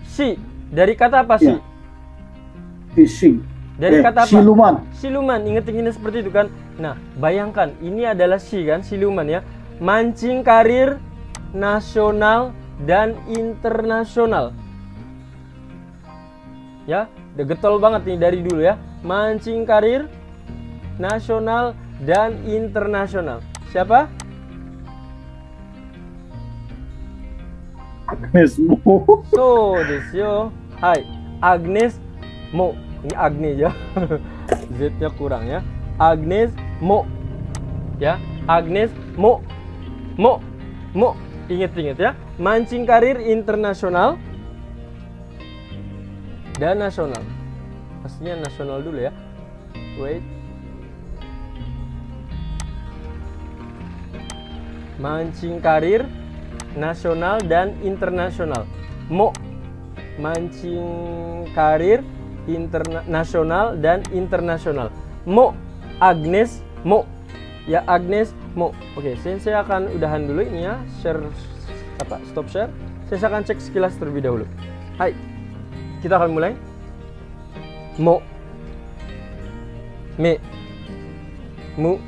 Speaker 1: Si. Dari kata apa si?
Speaker 2: Ya. Fishing.
Speaker 1: Dari kata apa?
Speaker 2: Siluman.
Speaker 1: Siluman, inget-inget seperti itu kan. Nah, bayangkan, ini adalah si kan, siluman ya. Mancing karir nasional dan internasional. Ya, udah getol banget nih dari dulu ya. Mancing karir nasional dan internasional. Siapa?
Speaker 2: Agnes Mo.
Speaker 1: So desu yo. Hai, Agnes Mo. Ini Agnes ya. Z-nya kurang ya. Agnes Mo. Ya, Agnes Mo. Mo. Ingat-ingat ya. Mancing karir internasional dan nasional. Pastinya nasional dulu ya. Wait. Mancing karir nasional dan internasional. Mo. Mancing karir internasional dan internasional. Mo. Agnes Mo. Ya, Agnes Mo. Oke, sensei akan udahan dulu ini ya. Share stop share. Sensei akan cek sekilas terlebih dahulu. Hai. Kita akan mulai. Mo. Me. Mu.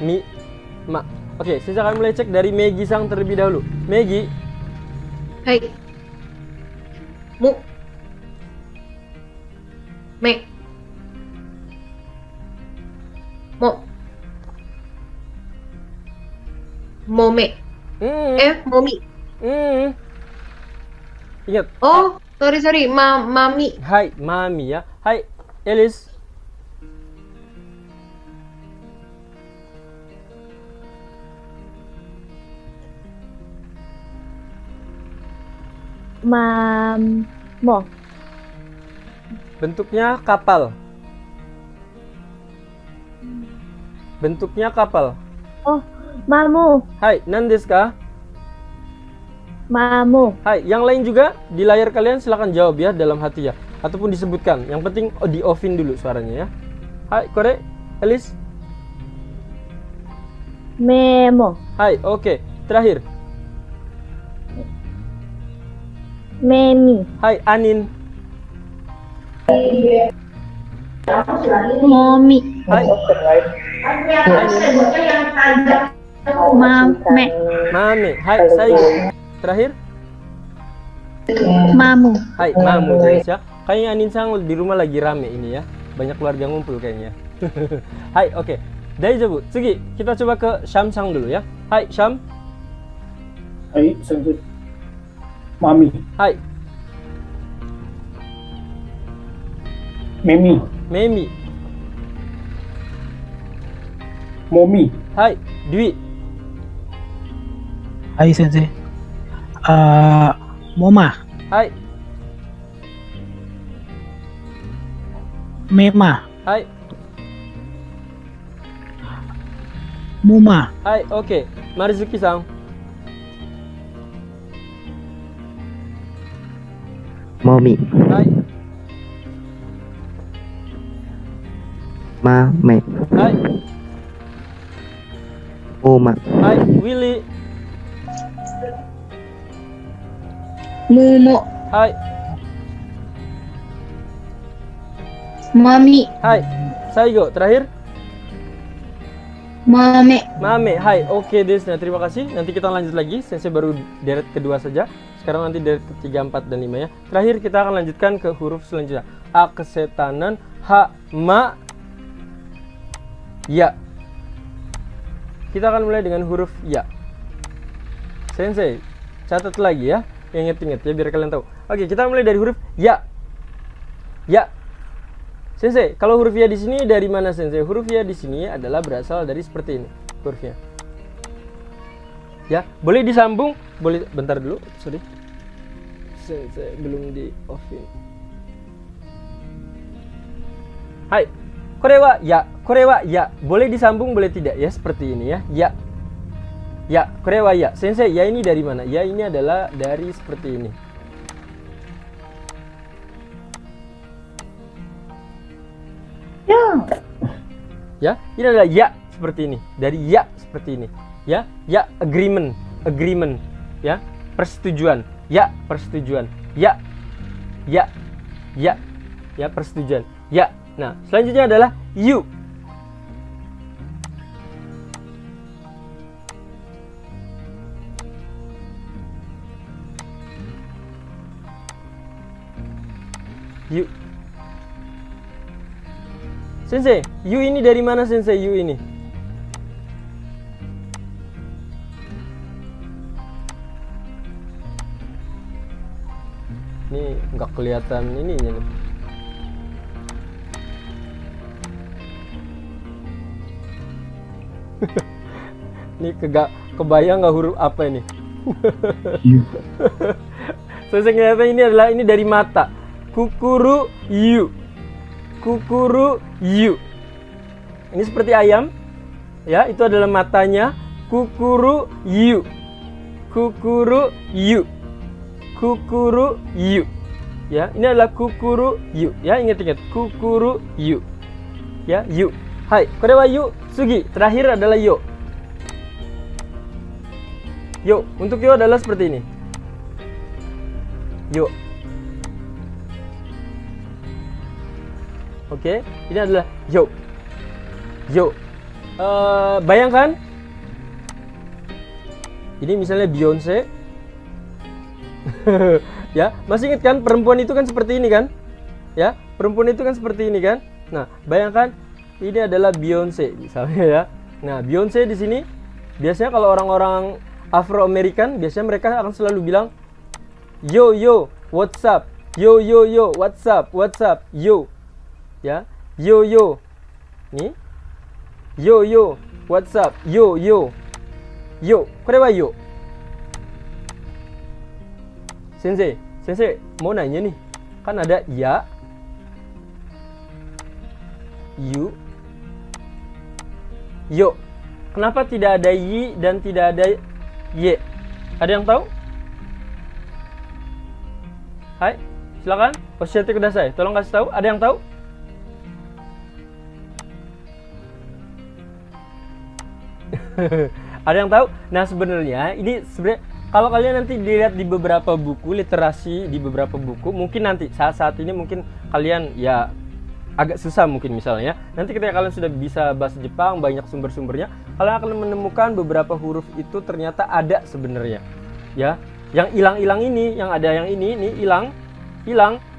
Speaker 1: Mi. Ma. Oke, sensei akan mulai cek dari Megi-sang terlebih dahulu. Megi.
Speaker 5: Hai. Mu. Me. Mo. Mome. Momi.
Speaker 1: Ingat.
Speaker 5: Oh, sorry. Mami.
Speaker 1: Hai, mami ya. Hai, Elis.
Speaker 12: Mo.
Speaker 1: Bentuknya kapal. Bentuknya kapal.
Speaker 12: Oh, mamu.
Speaker 1: Hai, nan desu ka?
Speaker 12: Mamu.
Speaker 1: Hai, yang lain juga di layar kalian silahkan jawab ya dalam hati ya, ataupun disebutkan. Yang penting di offin dulu suaranya ya. Hai, Kore, Elis.
Speaker 12: Memo.
Speaker 1: Hai, oke. Terakhir.
Speaker 12: Memi.
Speaker 1: Hai, Anin.
Speaker 6: Momi.
Speaker 1: Hai. Mame. Hai, Saigo. Terakhir.
Speaker 6: Mamu.
Speaker 1: Hai, Mamu jelas ya. Kayaknya Anin sang di rumah lagi rame ini ya. Banyak keluarga ngumpul kayaknya. Hai, oke. Daijoubu. Tsugi, kita coba ke Sham sang dulu ya. Hai, Sham.
Speaker 2: Hai, sensei. Mami.
Speaker 1: Hai.
Speaker 2: Memi.
Speaker 1: Memi.
Speaker 2: Momi.
Speaker 1: Hai, Dwi.
Speaker 8: Hai sensei. Moma.
Speaker 1: Hai.
Speaker 8: Mema.
Speaker 1: Hai.
Speaker 8: Muma.
Speaker 1: Hai, oke. Marizuki-san.
Speaker 4: Momi.
Speaker 1: Hai.
Speaker 4: Mame.
Speaker 1: Hai.
Speaker 4: Muma.
Speaker 1: Hai, Willy.
Speaker 5: Mumo.
Speaker 1: Hai.
Speaker 5: Mami.
Speaker 1: Hai. Saigo, terakhir.
Speaker 5: Mame.
Speaker 1: Mame. Hai, oke Desna, terima kasih. Nanti kita lanjut lagi. Sensei baru deret kedua saja. sekarang nanti dari ketiga, 4, dan 5 ya. Terakhir kita akan lanjutkan ke huruf selanjutnya. A kesetanan, H ma ya. Kita akan mulai dengan huruf ya. Sensei, catat lagi ya. Ingat-ingat ya biar kalian tahu. Oke, kita mulai dari huruf ya. Ya. Sensei, kalau huruf ya di sini dari mana Sensei? Huruf ya di sini adalah berasal dari seperti ini hurufnya. Ya, boleh disambung, boleh bentar dulu, sorry. Sensei belum di offin. Hai, korewa ya, boleh disambung, boleh tidak ya, seperti ini ya. Ya. Ya, korewa ya. Sensei, ya ini dari mana? Ya ini adalah dari seperti ini.
Speaker 12: Ya.
Speaker 1: Ya, ini adalah ya seperti ini. Dari ya seperti ini. Ya, ya agreement, ya, persetujuan. Ya, persetujuan. Ya. Ya. Ya. Ya, persetujuan. Ya. Nah, selanjutnya adalah you. You. Sensei, you ini dari mana Sensei? You ini. Ini nggak kelihatan ininya nih. Ini kebayang nggak huruf apa ini? Sensei kelihatan ini dari mata. Kukuru you. Kukuru you. Ini seperti ayam. Ya, itu adalah matanya. Kukuru you. Kukuru you. Kukuru you. Ya, ini adalah kukuru you. Ya, ingat-ingat. Kukuru you. Ya, you. Hai, korewa you. Sugi. Terakhir adalah yo. Yo. Untuk yo adalah seperti ini. Yo. Oke, ini adalah yo. Yo. Bayangkan. Ini misalnya Beyonce. Ya, masih ingat kan perempuan itu kan seperti ini kan? Ya, perempuan itu kan seperti ini kan? Nah, bayangkan ini adalah Beyonce misalnya ya. Nah, Beyonce di sini biasanya kalau orang-orang Afro-American biasanya mereka akan selalu bilang yo yo, what's up? Yo yo yo, what's up? What's up? Yo. Ya, yo yo. Nih. Yo yo, what's up? Yo yo. Yo, korewa yo. Sensei mau nanya nih. Kan ada ya, you, yo. Kenapa tidak ada yi dan tidak ada ye? Ada yang tahu? Hai, silakan. Oshite kudasai. Tolong kasih tahu. Ada yang tahu? Ada yang tahu? Nah, sebenarnya ini sebenarnya kalau kalian nanti dilihat di beberapa buku literasi, di beberapa buku, mungkin nanti saat ini mungkin kalian ya agak susah mungkin misalnya. Nanti ketika kalian sudah bisa bahasa Jepang, banyak sumber-sumbernya, kalian akan menemukan beberapa huruf itu ternyata ada sebenarnya. Ya, yang hilang-hilang ini, yang ada yang ini hilang.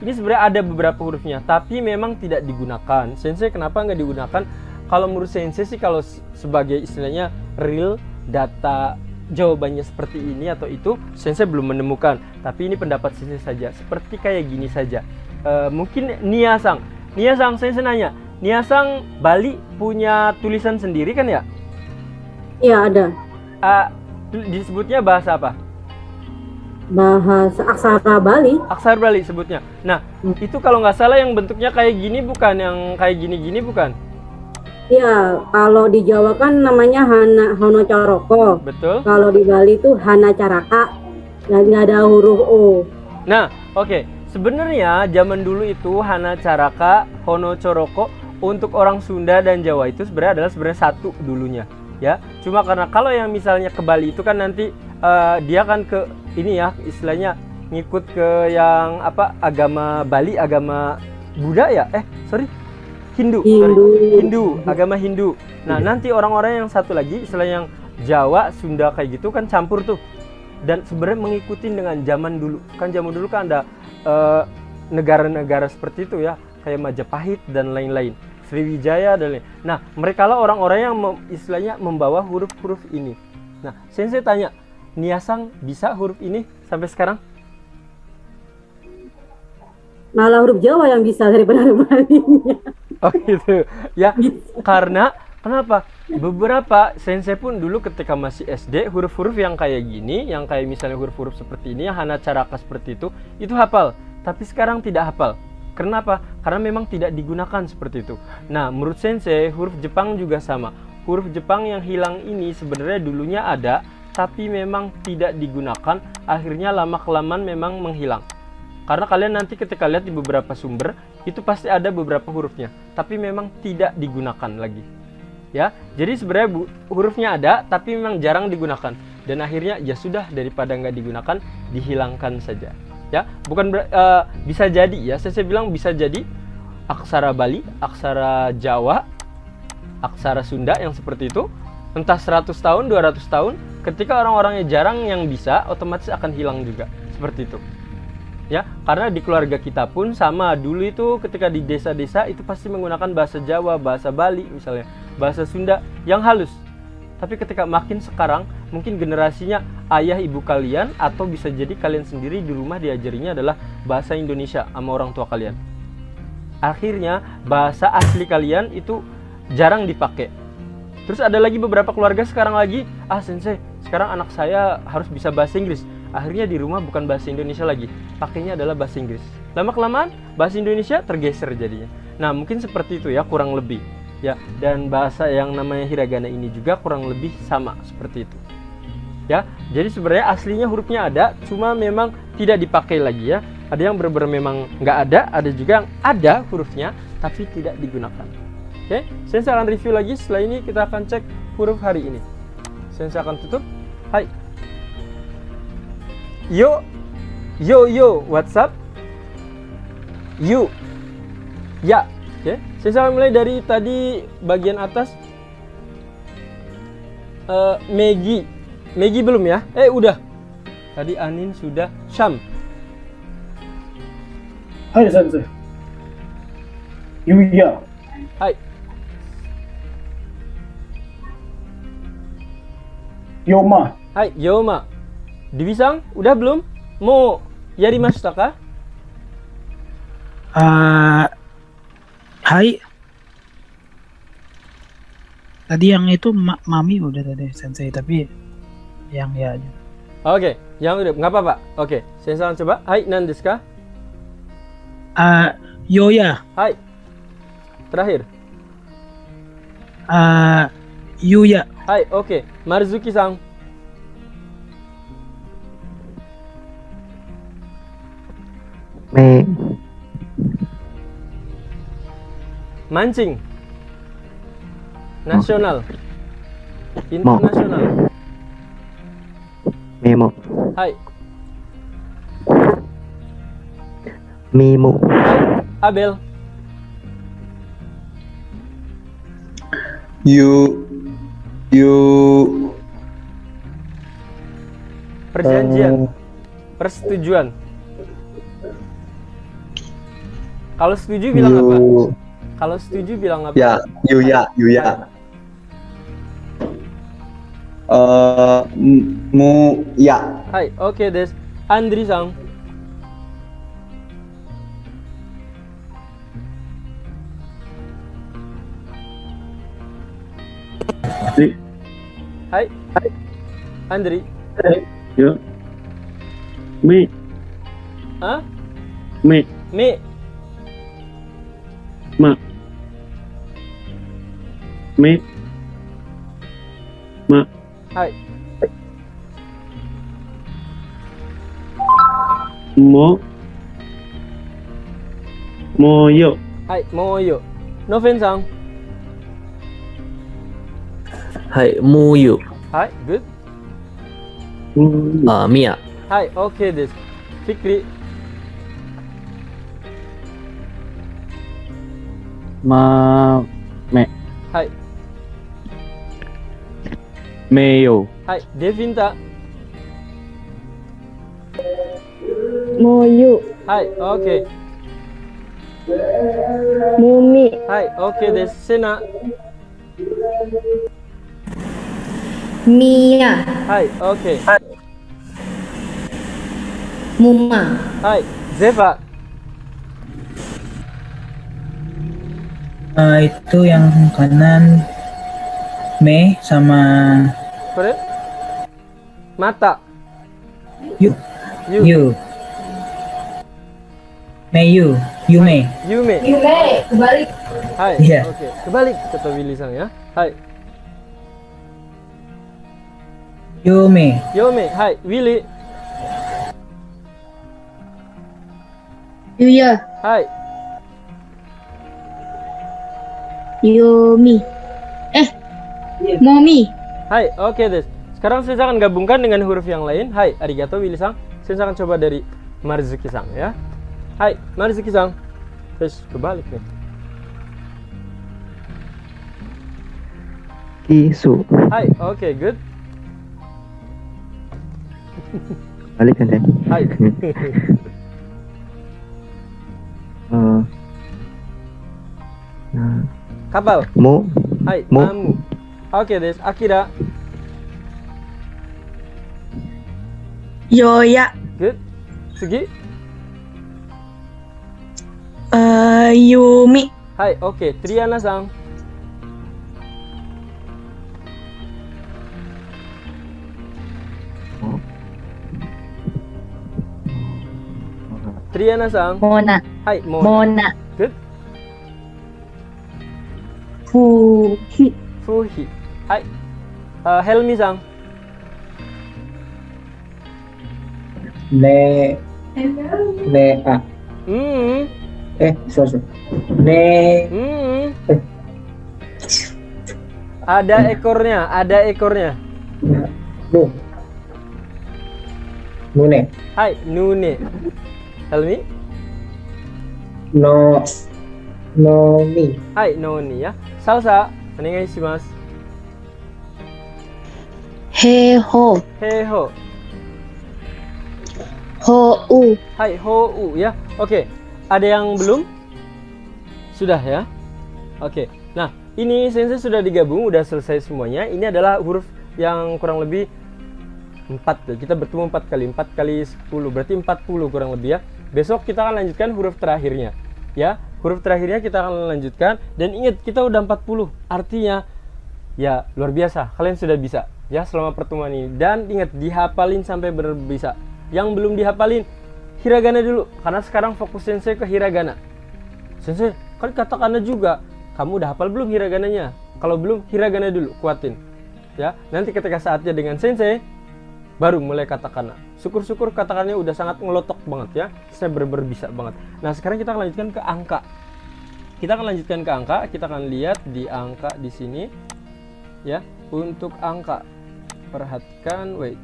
Speaker 1: Ini sebenarnya ada beberapa hurufnya, tapi memang tidak digunakan. Sensei kenapa nggak digunakan? Kalau menurut Sensei sih kalau sebagai istilahnya real data jawabannya seperti ini atau itu, Sensei belum menemukan. Tapi ini pendapat Sensei saja. Seperti kayak gini saja. Mungkin Nia-sang, Sensei nanya, Nia-sang Bali punya tulisan sendiri kan ya?
Speaker 3: Iya ada.
Speaker 1: Disebutnya bahasa apa?
Speaker 3: Bahasa aksara Bali.
Speaker 1: Aksara Bali sebutnya. Nah, itu kalau nggak salah yang bentuknya kayak gini bukan, yang kayak gini-gini bukan?
Speaker 3: Iya, kalau di Jawa kan namanya Hono Coroko.
Speaker 1: Betul.
Speaker 3: Kalau di Bali itu Hana Caraka, nggak ada huruf O.
Speaker 1: Nah, oke. Sebenarnya zaman dulu itu Hana Caraka, Hono Coroko untuk orang Sunda dan Jawa itu sebenarnya satu dulunya, ya. Cuma karena kalau yang misalnya ke Bali itu kan nanti dia kan ke ini ya, istilahnya ngikut ke yang apa, agama Bali, agama Buddha ya? Hindu, agama Hindu. Nah, nanti orang-orang yang satu lagi, istilah yang Jawa, Sunda kayak gitu kan campur tuh. dan sebenarnya mengikuti dengan zaman dulu. Kan zaman dulu kan ada negara-negara seperti itu ya, kayak Majapahit dan lain-lain, Sriwijaya dan lain. Nah, mereka lah orang-orang yang istilahnya membawa huruf-huruf ini. Nah, Sensei tanya, Niasang bisa huruf ini sampai sekarang?
Speaker 3: Malah huruf Jawa yang bisa daripada huruf Balinya.
Speaker 1: Oh gitu ya, karena kenapa? Beberapa Sensei pun dulu ketika masih SD, huruf-huruf yang kayak gini, yang kayak misalnya huruf-huruf seperti ini, yang hana caraka seperti itu hafal. Tapi sekarang tidak hafal. Kenapa? Karena memang tidak digunakan seperti itu. Nah, menurut Sensei, huruf Jepang juga sama. Huruf Jepang yang hilang ini sebenarnya dulunya ada, tapi memang tidak digunakan. Akhirnya lama-kelamaan memang menghilang. Karena kalian nanti ketika lihat di beberapa sumber, itu pasti ada beberapa hurufnya, tapi memang tidak digunakan lagi. Ya, jadi sebenarnya hurufnya ada, tapi memang jarang digunakan. Dan akhirnya ya sudah, daripada nggak digunakan, dihilangkan saja. Ya, bukan bisa jadi ya, saya bilang bisa jadi aksara Bali, aksara Jawa, aksara Sunda yang seperti itu, entah 100 tahun, 200 tahun, ketika orang-orangnya jarang yang bisa, otomatis akan hilang juga, seperti itu. Ya, karena di keluarga kita pun sama, dulu itu ketika di desa-desa itu pasti menggunakan bahasa Jawa, bahasa Bali misalnya, bahasa Sunda yang halus. Tapi ketika makin sekarang, mungkin generasinya ayah ibu kalian atau bisa jadi kalian sendiri di rumah diajarinya adalah bahasa Indonesia sama orang tua kalian. Akhirnya bahasa asli kalian itu jarang dipakai. Terus ada lagi beberapa keluarga sekarang lagi, Sensei, sekarang anak saya harus bisa bahasa Inggris. Akhirnya di rumah bukan bahasa Indonesia lagi, pakainya adalah bahasa Inggris. Lama-kelamaan bahasa Indonesia tergeser jadinya. Nah, mungkin seperti itu ya, kurang lebih. Ya, dan bahasa yang namanya hiragana ini juga kurang lebih sama seperti itu. Ya, jadi sebenarnya aslinya hurufnya ada, cuma memang tidak dipakai lagi ya. Ada yang benar-benar memang nggak ada juga yang ada hurufnya tapi tidak digunakan. Oke, saya akan review lagi. Setelah ini kita akan cek huruf hari ini. Saya akan tutup. Hai. Yo, what's up? You, ya, oke. Saya akan mulai dari tadi bagian atas. Maggie belum ya? Udah. Tadi Anin sudah. Syam.
Speaker 2: Hai Sensei. Yuya.
Speaker 1: Hai.
Speaker 2: Yoma.
Speaker 1: Hai, Yoma. Divisang, udah belum? Mau yarimashita ka?
Speaker 8: Hai. Tadi yang itu Mami udah tadi Sensei, tapi yang ya aja.
Speaker 1: Oke, yang udah nggak apa-apa. Oke, Sensei coba. Hai, nan desu ka?
Speaker 8: Yoya.
Speaker 1: Hai. Terakhir.
Speaker 8: Yuya.
Speaker 1: Hai, oke. Marzuki-san. Mancing. Nasional. Internasional.
Speaker 4: Memo.
Speaker 1: Hai.
Speaker 4: Mimo.
Speaker 1: Hai. Abel.
Speaker 13: You.
Speaker 1: Perjanjian. Persetujuan. Kalau setuju bilang apa? Kalau setuju bilang apa?
Speaker 13: Ya, Yuya. Mu ya.
Speaker 1: Hai, oke des. Andri-san. Hai. Andri.
Speaker 10: Ya. Mi.
Speaker 1: Hah?
Speaker 10: Mi. Ma. Mi. Ma.
Speaker 1: Hai.
Speaker 10: Moyo.
Speaker 1: Hai, Moyo. Noven-san.
Speaker 14: Hai, Muyu.
Speaker 1: Hai, good.
Speaker 14: Mia.
Speaker 1: Hai, oke des. Fikri.
Speaker 11: Me.
Speaker 1: Hai.
Speaker 11: Meyo.
Speaker 1: Hai, Devinta.
Speaker 3: Moyu.
Speaker 1: Hai, oke.
Speaker 3: Mumi.
Speaker 1: Hai, oke desu. Sena.
Speaker 15: Mia.
Speaker 1: Hai, oke.
Speaker 15: Muma.
Speaker 1: Hai, Zeva.
Speaker 8: Itu yang kanan Me sama
Speaker 1: Kore? Mata.
Speaker 8: Yu.
Speaker 1: Yu.
Speaker 8: Yu. Yume.
Speaker 1: Yume.
Speaker 15: Kebalik.
Speaker 1: Hai.
Speaker 8: Iya.
Speaker 1: Oke, kebalik kata Willy Sang ya. Hai.
Speaker 8: Yume.
Speaker 1: Yome. Hai, Willy.
Speaker 15: Yuya.
Speaker 1: Hai.
Speaker 15: Yomi. Momi.
Speaker 1: Hai, oke des. Sekarang saya akan gabungkan dengan huruf yang lain. Hai, arigato Willy Sang. Saya akan coba dari Marzuki Sang ya. Hai, Marzuki Sang. Terus kebalik nih.
Speaker 4: Kisu.
Speaker 1: Hai, oke, good.
Speaker 4: Balik Sensei.
Speaker 1: Hai. Kapal.
Speaker 4: Mu.
Speaker 1: Hai,
Speaker 4: Mu.
Speaker 1: Mamu. Oke des. Akira.
Speaker 7: Yoya.
Speaker 1: Good. Sugi.
Speaker 7: Yumi.
Speaker 1: Hai, oke. Triana Sang. Triana Sang.
Speaker 6: Mona.
Speaker 1: Hai, Mona.
Speaker 6: Mona.
Speaker 1: Good.
Speaker 3: Fuhi.
Speaker 1: Fuhi. Hai. Helmi Sang.
Speaker 9: Ne A. Sorry. Ne.
Speaker 1: Ada ekornya, ada ekornya.
Speaker 9: Nu. Nune.
Speaker 1: Hai, Nune. Helmi.
Speaker 9: Nomi.
Speaker 1: Hai, Noni ya. Salsa. Onegai shimasu.
Speaker 15: Heho.
Speaker 1: Heho.
Speaker 15: Hou.
Speaker 1: Hai, Hou ya. Oke. Ada yang belum? Sudah ya. Oke. Nah, ini Sensei sudah digabung, udah selesai semuanya. Ini adalah huruf yang kurang lebih 4. Kita bertemu 4 kali. 4 kali 10 berarti 40 kurang lebih ya. Besok kita akan lanjutkan huruf terakhirnya. Ya, huruf terakhirnya kita akan lanjutkan. Dan ingat, kita udah 40. Artinya ya luar biasa. Kalian sudah bisa ya selama pertemuan ini. Dan ingat, dihafalin sampai berbisa. Yang belum dihafalin, hiragana dulu. Karena sekarang fokus Sensei ke hiragana. Sensei, kan katakana juga. Kamu udah hafal belum hiragananya? Kalau belum, hiragana dulu, kuatin. Ya, nanti ketika saatnya dengan Sensei, baru mulai katakana. Syukur-syukur katakannya udah sangat ngelotok banget ya. Saya bener-bener bisa banget. Nah, sekarang kita akan lanjutkan ke angka. Kita akan lanjutkan ke angka. Kita akan lihat di angka di sini. Ya, untuk angka. Perhatikan, wait.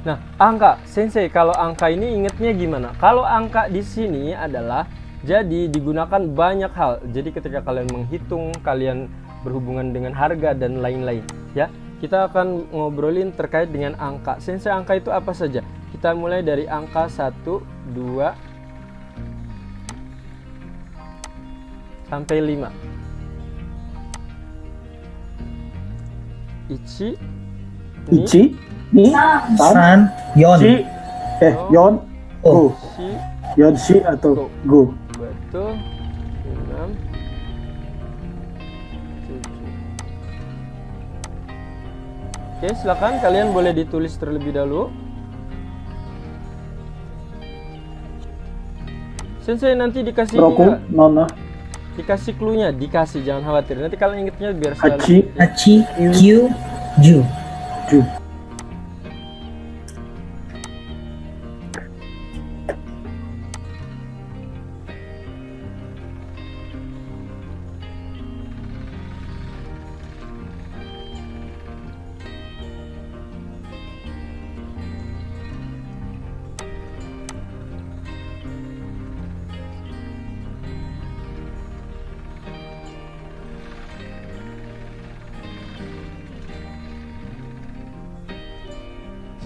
Speaker 1: Nah, angka. Sensei, kalau angka ini ingetnya gimana? Kalau angka di sini adalah jadi digunakan banyak hal. Jadi ketika kalian menghitung, kalian berhubungan dengan harga dan lain-lain ya. Kita akan ngobrolin terkait dengan angka. Sensei, angka itu apa saja? Kita mulai dari angka 1, 2 sampai 5. Ichi,
Speaker 2: Ni,
Speaker 8: San, Yon.
Speaker 2: Shi, Yon, Go. Yon, Shi atau Go.
Speaker 1: Betul. 6, 7. Oke, silakan kalian boleh ditulis terlebih dahulu. Sensei nanti dikasih
Speaker 2: Roku, Nona.
Speaker 1: Dikasih clue-nya, dikasih, jangan khawatir. Nanti kalian ingetnya biar selalu.
Speaker 8: Hachi, Q, Ju.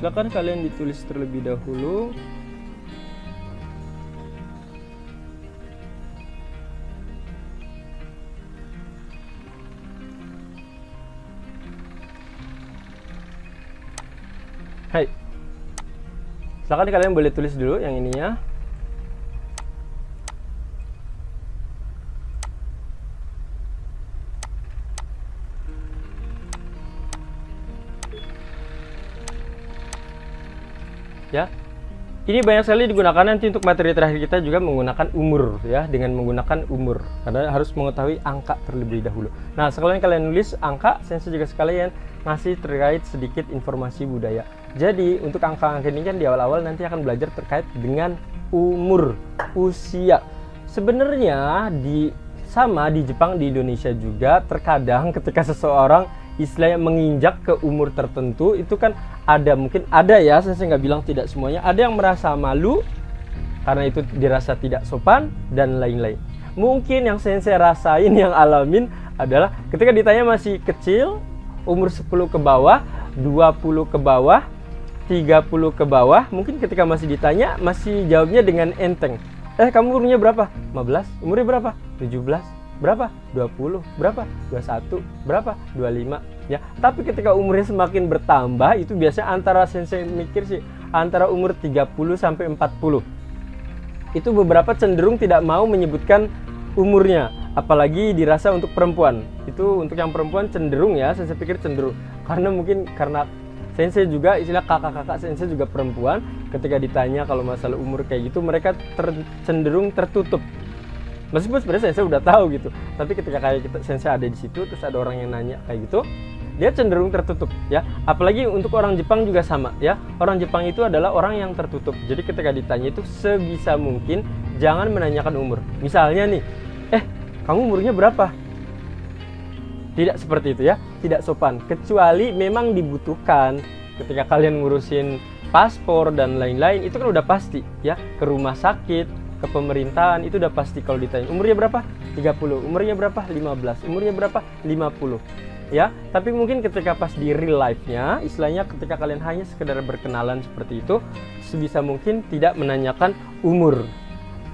Speaker 1: Silakan kalian ditulis terlebih dahulu. Hai. Silakan kalian boleh tulis dulu yang ininya. Ya, ini banyak sekali digunakan nanti untuk materi terakhir kita juga menggunakan umur ya, dengan menggunakan umur karena harus mengetahui angka terlebih dahulu. Nah, sekalian kalian nulis angka, Sensei juga sekalian ngasih terkait sedikit informasi budaya. Jadi untuk angka-angka ini kan di awal-awal nanti akan belajar terkait dengan umur, usia. Sebenarnya di Jepang, di Indonesia juga terkadang ketika seseorang istilahnya menginjak ke umur tertentu itu kan mungkin ada ya, saya nggak bilang tidak semuanya, ada yang merasa malu karena itu dirasa tidak sopan dan lain-lain. Mungkin yang saya rasain, yang alamin adalah ketika ditanya masih kecil, umur 10 ke bawah, 20 ke bawah, 30 ke bawah, mungkin ketika masih ditanya masih jawabnya dengan enteng. Kamu umurnya berapa? 15. Umurnya berapa? 17. Berapa? 20. Berapa? 21. Berapa? 25. Ya, tapi ketika umurnya semakin bertambah, itu biasanya antara Sensei mikir sih antara umur 30 sampai 40. Itu beberapa cenderung tidak mau menyebutkan umurnya, apalagi dirasa untuk perempuan. Itu untuk yang perempuan cenderung ya, Sensei pikir cenderung. Karena Sensei juga istilah kakak-kakak Sensei juga perempuan, ketika ditanya kalau masalah umur kayak gitu mereka cenderung tertutup. Meskipun sebenarnya Sensei udah tahu gitu, tapi ketika Sensei ada di situ terus ada orang yang nanya kayak gitu, dia cenderung tertutup ya. Apalagi untuk orang Jepang juga sama ya. Orang Jepang itu adalah orang yang tertutup. Jadi ketika ditanya itu sebisa mungkin jangan menanyakan umur. Misalnya nih, kamu umurnya berapa? Tidak seperti itu ya, tidak sopan. Kecuali memang dibutuhkan ketika kalian ngurusin paspor dan lain-lain, itu kan udah pasti ya, ke rumah sakit, ke pemerintahan itu udah pasti kalau ditanya umurnya berapa? 30. Umurnya berapa? 15. Umurnya berapa? 50. Ya, tapi mungkin ketika pas di real life-nya, istilahnya ketika kalian hanya sekedar berkenalan seperti itu, sebisa mungkin tidak menanyakan umur.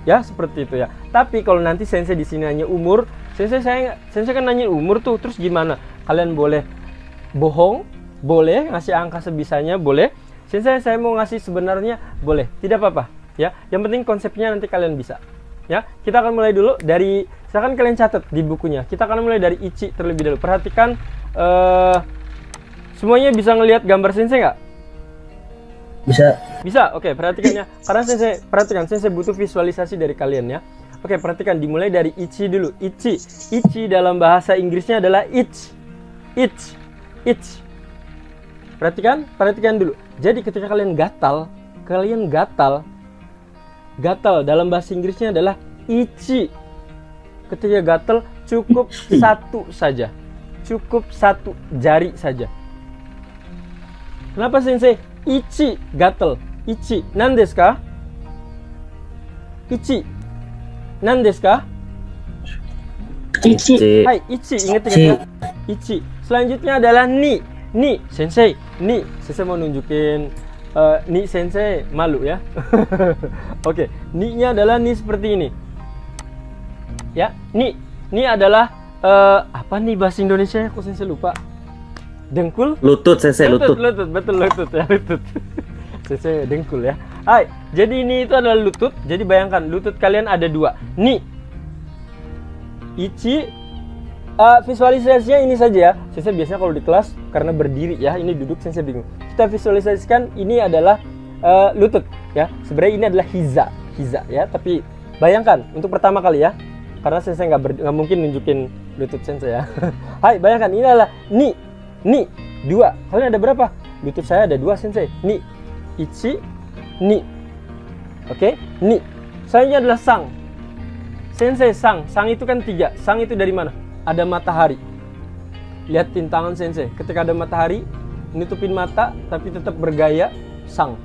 Speaker 1: Ya, seperti itu ya. Tapi kalau nanti Sensei di sini nanya umur, Sensei kan nanya umur tuh, terus gimana? Kalian boleh bohong, boleh ngasih angka sebisanya, boleh. Sensei saya mau ngasih sebenarnya, boleh. Tidak apa-apa. Ya, yang penting konsepnya nanti kalian bisa. Ya, kita akan mulai dulu dari, silakan kalian catat di bukunya. Kita akan mulai dari ichi terlebih dahulu. Perhatikan, semuanya bisa ngelihat gambar Sensei nggak? Bisa. Oke, perhatikannya. Karena Sensei butuh visualisasi dari kalian ya. Oke, perhatikan, dimulai dari ichi dulu. Ichi dalam bahasa Inggrisnya adalah itch. Perhatikan dulu. Jadi ketika kalian gatal dalam bahasa Inggrisnya adalah ichi. Ketika gatal cukup satu saja, cukup satu jari saja. Kenapa Sensei ichi gatal? Ichi nan desu ka? Ichi nan desu ka?
Speaker 14: Ichi.
Speaker 1: Hai, ichi, ingat ya. Ichi. Selanjutnya adalah ni. Sensei mau nunjukin ni Sensei malu ya. Oke, ni-nya adalah ni seperti ini. Ya, ni adalah apa nih bahasa Indonesia? Kok Sensei lupa? Dengkul?
Speaker 14: Lutut Sensei, lutut.
Speaker 1: Betul, lutut ya, lutut. Sensei dengkul ya. Hai, jadi ini itu adalah lutut. Jadi bayangkan lutut kalian ada dua. Ni, ichi. Visualisasinya ini saja ya. Sensei biasanya kalau di kelas karena berdiri ya, ini duduk Sensei bingung. Kita visualisasikan ini adalah lutut ya. Sebenarnya ini adalah hiza ya. Tapi bayangkan untuk pertama kali ya, karena Sensei nggak mungkin nunjukin lutut Sensei ya. Hai, bayangkan ini adalah ni dua. Kalian ada berapa? Lutut saya ada dua Sensei. Ni, ichi, ni. Oke, ni. Selanjutnya adalah sang. Sensei sang itu kan 3. Sang itu dari mana? Ada matahari. Lihatin tangan Sensei. Ketika ada matahari, nutupin mata tapi tetap bergaya, sang.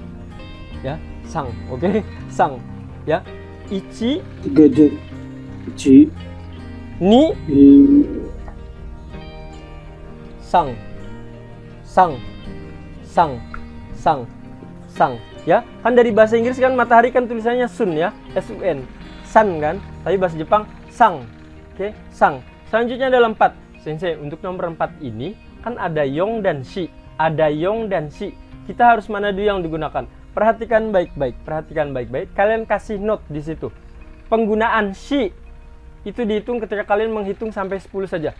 Speaker 1: Ya, sang. Oke? Sang. Ya. Ichi,
Speaker 2: ichi,
Speaker 1: ni, sang. sang, sang, ya. Kan dari bahasa Inggris kan matahari kan tulisannya sun ya, sun, sun kan. Tapi bahasa Jepang sang, oke, sang. Selanjutnya ada 4. Sensei, untuk nomor 4 ini kan ada yong dan shi, ada yong dan shi. Kita harus mana dulu yang digunakan? Perhatikan baik-baik, perhatikan baik-baik. Kalian kasih note di situ. Penggunaan shi itu dihitung ketika kalian menghitung sampai 10 saja.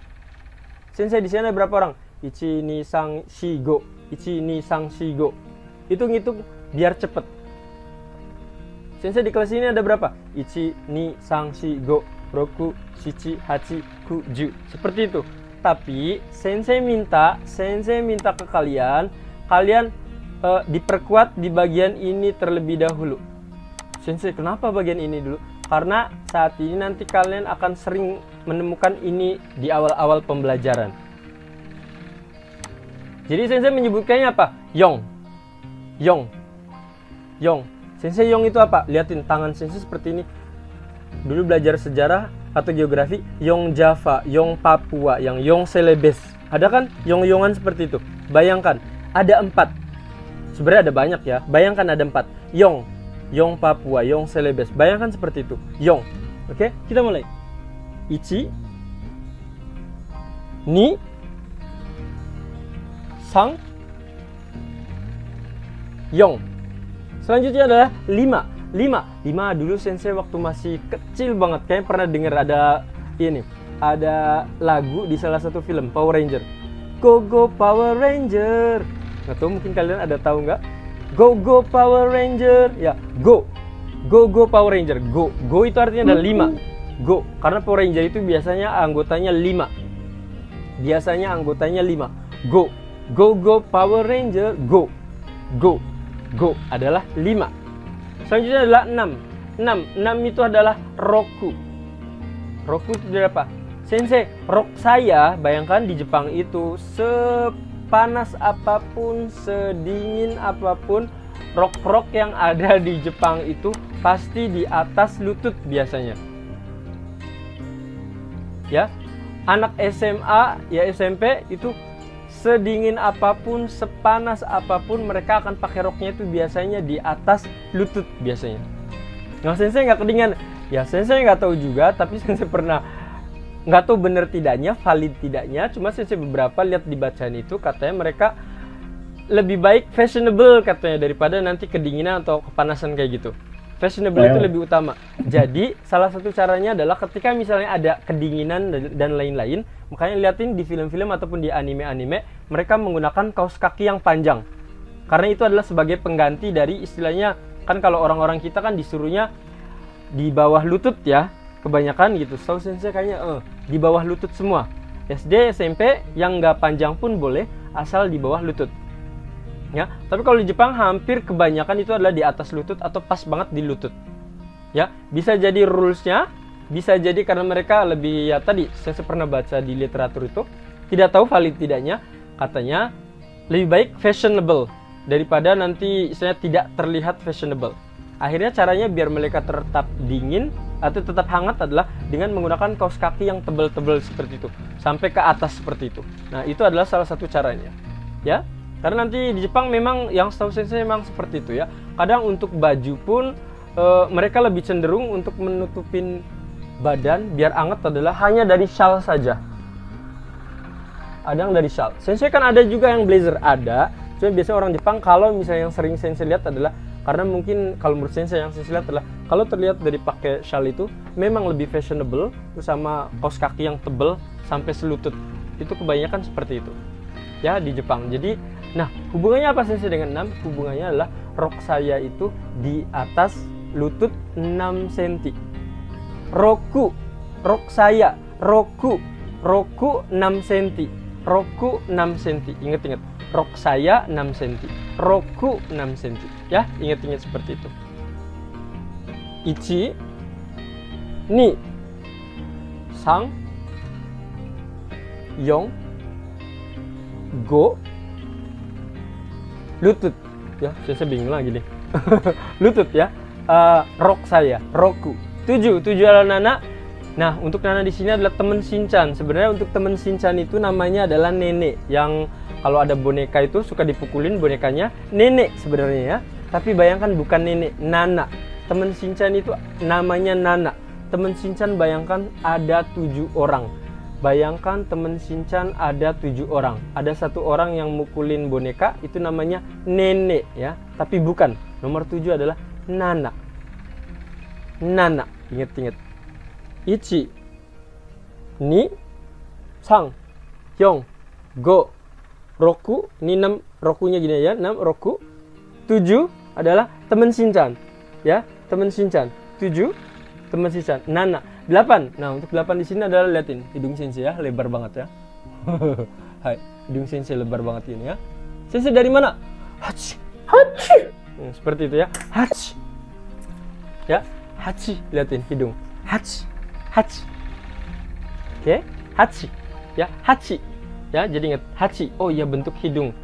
Speaker 1: Sensei di sini ada berapa orang? Ichi, ni, sang, shi, go. Ichi, ni, sang, shi, go. Itu ngitung biar cepet. Sensei di kelas ini ada berapa? Ichi, ni, sang, shi, go. Roku, shichi, hachi, ku, ju. Seperti itu. Tapi sensei minta ke kalian diperkuat di bagian ini terlebih dahulu. Sensei, kenapa bagian ini dulu? Karena saat ini nanti kalian akan sering menemukan ini di awal-awal pembelajaran. Jadi sensei menyebutkannya apa? Yong. Yong. Yong. Sensei yong itu apa? Lihatin tangan sensei seperti ini. Dulu belajar sejarah atau geografi, yong Java, yong Papua, yang yong Celebes. Ada kan yong-yongan seperti itu? Bayangkan, ada 4. Sebenarnya ada banyak ya. Bayangkan ada 4. Yong. Yong Papua, yong Celebes. Bayangkan seperti itu. Yong. Oke, kita mulai. Ichi, ni, sang, yong. Selanjutnya adalah 5. 5 dulu sensei waktu masih kecil banget. Kayaknya pernah dengar ada ini. Ada lagu di salah satu film, Power Ranger. Go Go Power Ranger. Nggak tahu, mungkin kalian ada tahu nggak? Go Go Power Ranger. Ya, go. Go Go Power Ranger. Go. Go itu artinya ada 5. Go. Karena Power Ranger itu biasanya anggotanya 5. Biasanya anggotanya 5. Go. Go Go Power Ranger. Go. Go. Go adalah 5. Selanjutnya adalah 6. 6 itu adalah roku. Roku itu adalah apa? Sensei, rok saya, bayangkan di Jepang itu sepanas apapun, sedingin apapun, rok-rok yang ada di Jepang itu pasti di atas lutut biasanya. Ya, anak SMA, ya SMP itu sedingin apapun, sepanas apapun, mereka akan pakai roknya itu biasanya di atas lutut biasanya. Nah, sensei nggak kedinginan. Ya, sensei nggak tahu juga, tapi sensei pernah nggak tahu bener tidaknya, valid tidaknya. Cuma sensei beberapa lihat di bacaan itu katanya mereka lebih baik fashionable katanya daripada nanti kedinginan atau kepanasan kayak gitu. Fashionable itu lebih utama. Jadi salah satu caranya adalah ketika misalnya ada kedinginan dan lain-lain, makanya liatin di film-film ataupun di anime-anime, mereka menggunakan kaos kaki yang panjang. Karena itu adalah sebagai pengganti dari istilahnya, kan kalau orang-orang kita kan disuruhnya di bawah lutut ya, kebanyakan gitu. So sensei kayaknya di bawah lutut semua. SD, SMP yang nggak panjang pun boleh, asal di bawah lutut. Ya, tapi kalau di Jepang hampir kebanyakan itu adalah di atas lutut atau pas banget di lutut. Ya, bisa jadi rulesnya, bisa jadi karena mereka lebih, ya tadi saya pernah baca di literatur itu, tidak tahu valid tidaknya, katanya lebih baik fashionable daripada nanti istilahnya tidak terlihat fashionable. Akhirnya caranya biar mereka tetap dingin atau tetap hangat adalah dengan menggunakan kaos kaki yang tebal-tebal seperti itu, sampai ke atas seperti itu. Nah, itu adalah salah satu caranya. Ya. Karena nanti di Jepang memang yang setahu sensei memang seperti itu ya. Kadang untuk baju pun mereka lebih cenderung untuk menutupin badan biar hangat adalah hanya dari shawl saja. Ada yang dari shawl. Sensei kan ada juga yang blazer ada. Cuma biasanya orang Jepang kalau misalnya yang sering sensei lihat adalah, karena mungkin kalau menurut sensei yang sensei lihat adalah kalau terlihat dari pakai shawl itu memang lebih fashionable, sama kaos kaki yang tebal sampai selutut. Itu kebanyakan seperti itu. Ya, di Jepang. Jadi, nah, hubungannya apa sensei dengan 6? Hubungannya adalah rok saya itu di atas lutut 6 cm. Roku, rok saya, roku 6 cm. Roku 6 cm. Ingat-ingat, rok saya 6 cm. Roku 6 cm. Ya, ingat-ingat seperti itu. Ichi, ni, sang, yong, go, lutut ya, saya bingung lagi nih. Lutut ya, rok saya, roku. 7 adalah nana, Nah, untuk Nana di sini adalah teman Shinchan. Sebenarnya untuk teman Shinchan itu namanya adalah nenek. Yang kalau ada boneka itu suka dipukulin bonekanya nenek sebenarnya ya. Tapi bayangkan bukan nenek, Nana. Teman Shinchan itu namanya Nana. Teman Shinchan bayangkan ada 7 orang. Bayangkan teman Shinchan ada 7 orang. Ada 1 orang yang mukulin boneka, itu namanya nenek ya. Tapi bukan. Nomor 7 adalah Nana. Nana. Ingat-ingat. 1, 2, 3, 4, 5, 6. Ini 6, rokunya gini ya. 6, roku. 7 adalah teman Shinchan. Ya, teman Shinchan. 7, teman Shinchan. Nana. 8. Nah, untuk 8 di sini adalah liatin hidung Sensei ya, lebar banget ya. Hai, hidung Sensei lebar banget ini ya. Sensei dari mana? Hachi. Hachi. Seperti itu ya. Hachi. Ya, hachi, liatin hidung. Hachi. Hachi. Oke, hachi. Ya, hachi. Ya, jadi ingat hachi. Oh iya, bentuk hidung.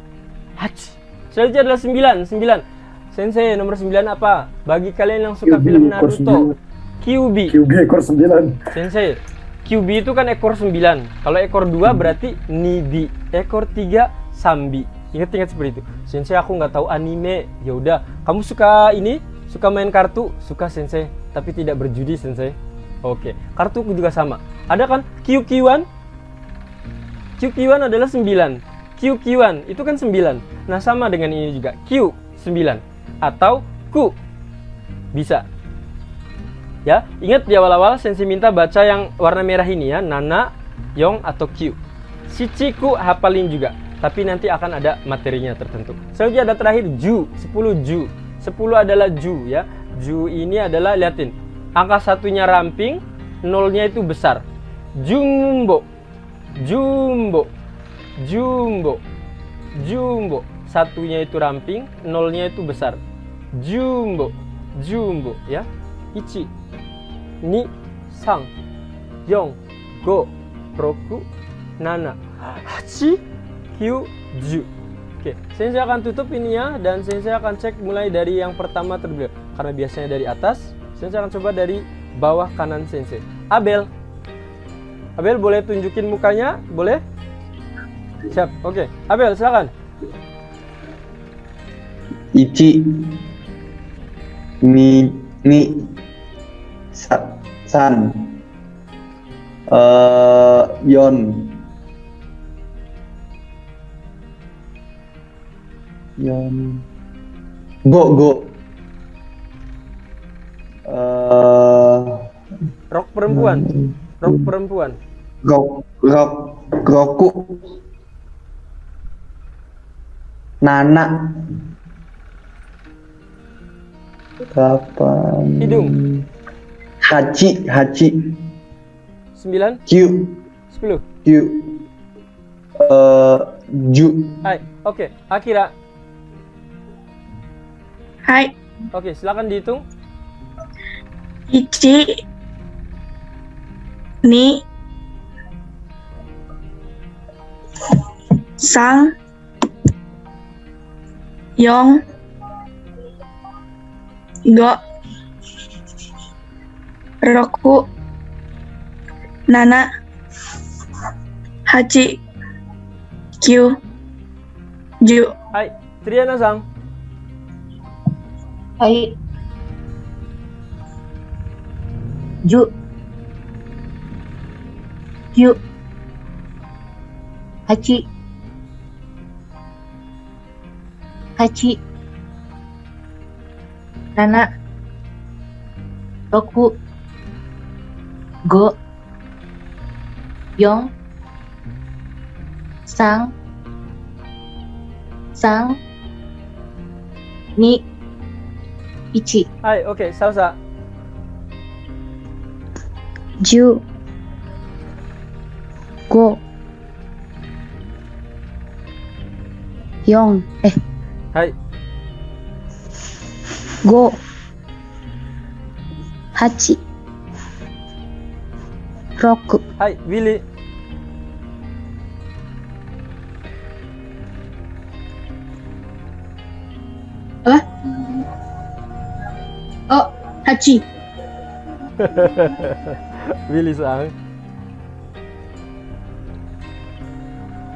Speaker 1: Hachi. Selanjutnya adalah 9. 9. Sensei, nomor 9 apa? Bagi kalian yang suka film Naruto. Kyuubi.
Speaker 2: Kyuubi ekor 9.
Speaker 1: Sensei, Kyuubi itu kan ekor 9. Kalau ekor 2 berarti Nibi. Ekor 3 Sambi. Ingat-ingat seperti itu. Sensei, aku nggak tahu anime. Ya udah, kamu suka ini? Suka main kartu? Suka Sensei, tapi tidak berjudi Sensei. Oke, kartu juga sama. Ada kan QQ1? QQ1 adalah 9. QQ1 itu kan 9. Nah, sama dengan ini juga. Q 9 atau Q bisa. Ya, ingat di awal-awal Sensei minta baca yang warna merah ini ya, Nana, Yong atau Q. Shichiku hafalin juga, tapi nanti akan ada materinya tertentu. Selanjutnya ada terakhir Ju, 10 Ju. 10 adalah Ju ya. Ju ini adalah liatin. Angka satunya ramping, nolnya itu besar. Jumbo. Jumbo. Jumbo. Jumbo. Satunya itu ramping, nolnya itu besar. Jumbo. Jumbo ya. 1, 2, 3, 4, 5, 6, 7, 8, 9, 10. Oke, Sensei akan tutup ini ya, dan Sensei akan cek mulai dari yang pertama terlebih dahulu. Karena biasanya dari atas, Sensei akan coba dari bawah kanan Sensei. Abel. Abel boleh tunjukin mukanya? Boleh? Siap, oke. Abel, silakan.
Speaker 13: Ichi. Ni. San. Yon. Yon. Go.
Speaker 1: Rok perempuan. Rok perempuan.
Speaker 13: Goku. Nana. Kapan?
Speaker 1: Hidung.
Speaker 13: Hachi.
Speaker 1: 9.
Speaker 13: Q.
Speaker 1: 10.
Speaker 13: Q. Ju.
Speaker 1: Hai, oke. Akira.
Speaker 7: Hai.
Speaker 1: Oke, silakan dihitung.
Speaker 7: 1, 2, 3, 4, 5, 6, 7, 8, 9, 10.
Speaker 1: Hai, Triana-san.
Speaker 15: Hai. Ju. Q. 8. 8. Nana. 6. 5. 4. 3. 2. 1.
Speaker 1: Hai, oke, Salsa.
Speaker 16: 10 5 4
Speaker 1: Hai.
Speaker 16: 5 8 6
Speaker 1: Hai, Willy.
Speaker 15: Apa? Oh, Hachi.
Speaker 1: Willy sang.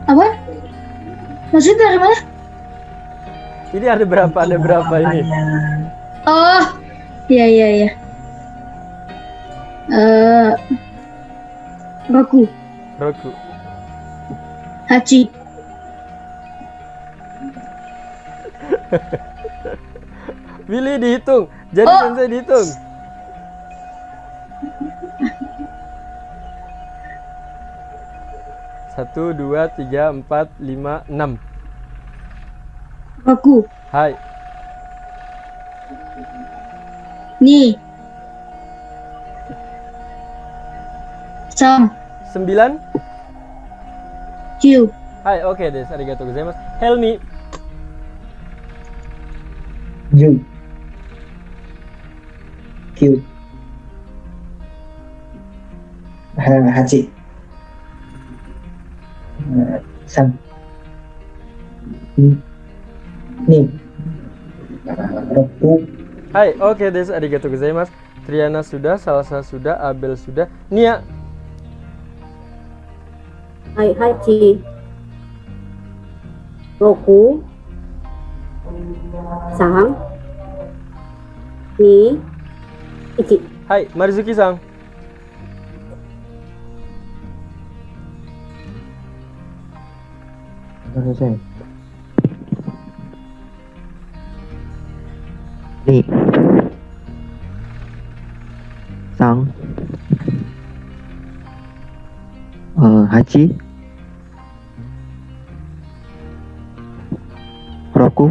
Speaker 7: Apa? Maksudnya dari mana?
Speaker 1: Ini ada berapa ini?
Speaker 7: Oh, iya. Roku. Hachi.
Speaker 1: Willy dihitung. Jadi sensei dihitung. Satu, 2, 3, 4, 5, 6.
Speaker 7: Roku.
Speaker 1: Hai.
Speaker 7: Ni. Sam.
Speaker 1: 9.
Speaker 7: Q.
Speaker 1: Hai, oke des. Arigatou gozaimasu. Helmi.
Speaker 9: Ju. Q. Hachi. San. Ni. Roku.
Speaker 1: Hai, oke des. Arigatou gozaimasu. Triana sudah, Salsa sudah, Abel sudah. Nia.
Speaker 3: Hai, Hachi. Roku. Sang. Ni. Ichi.
Speaker 1: Hai, Marizuki sang.
Speaker 4: Selesai. Ni. Sang. Hachi. Roku.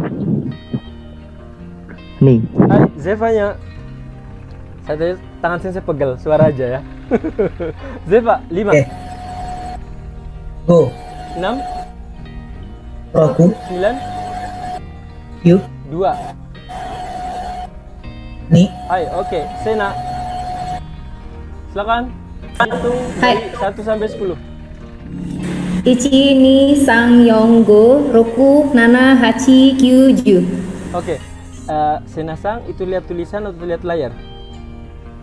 Speaker 4: Ni.
Speaker 1: Hai, Zevanya. Saya tadi tangan saya pegel, suara aja ya. Zeva, 5.
Speaker 9: Go.
Speaker 1: 6.
Speaker 9: Roku.
Speaker 1: 9.
Speaker 9: Q.
Speaker 1: 2.
Speaker 9: Ni.
Speaker 1: Hai, oke. Sena. Silakan. Hitung dari 1 sampai 10.
Speaker 17: Ichi, ni, sang, yong, go, roku, nana, hachi, kyuju.
Speaker 1: Oke. Sena sang itu lihat tulisan atau lihat layar?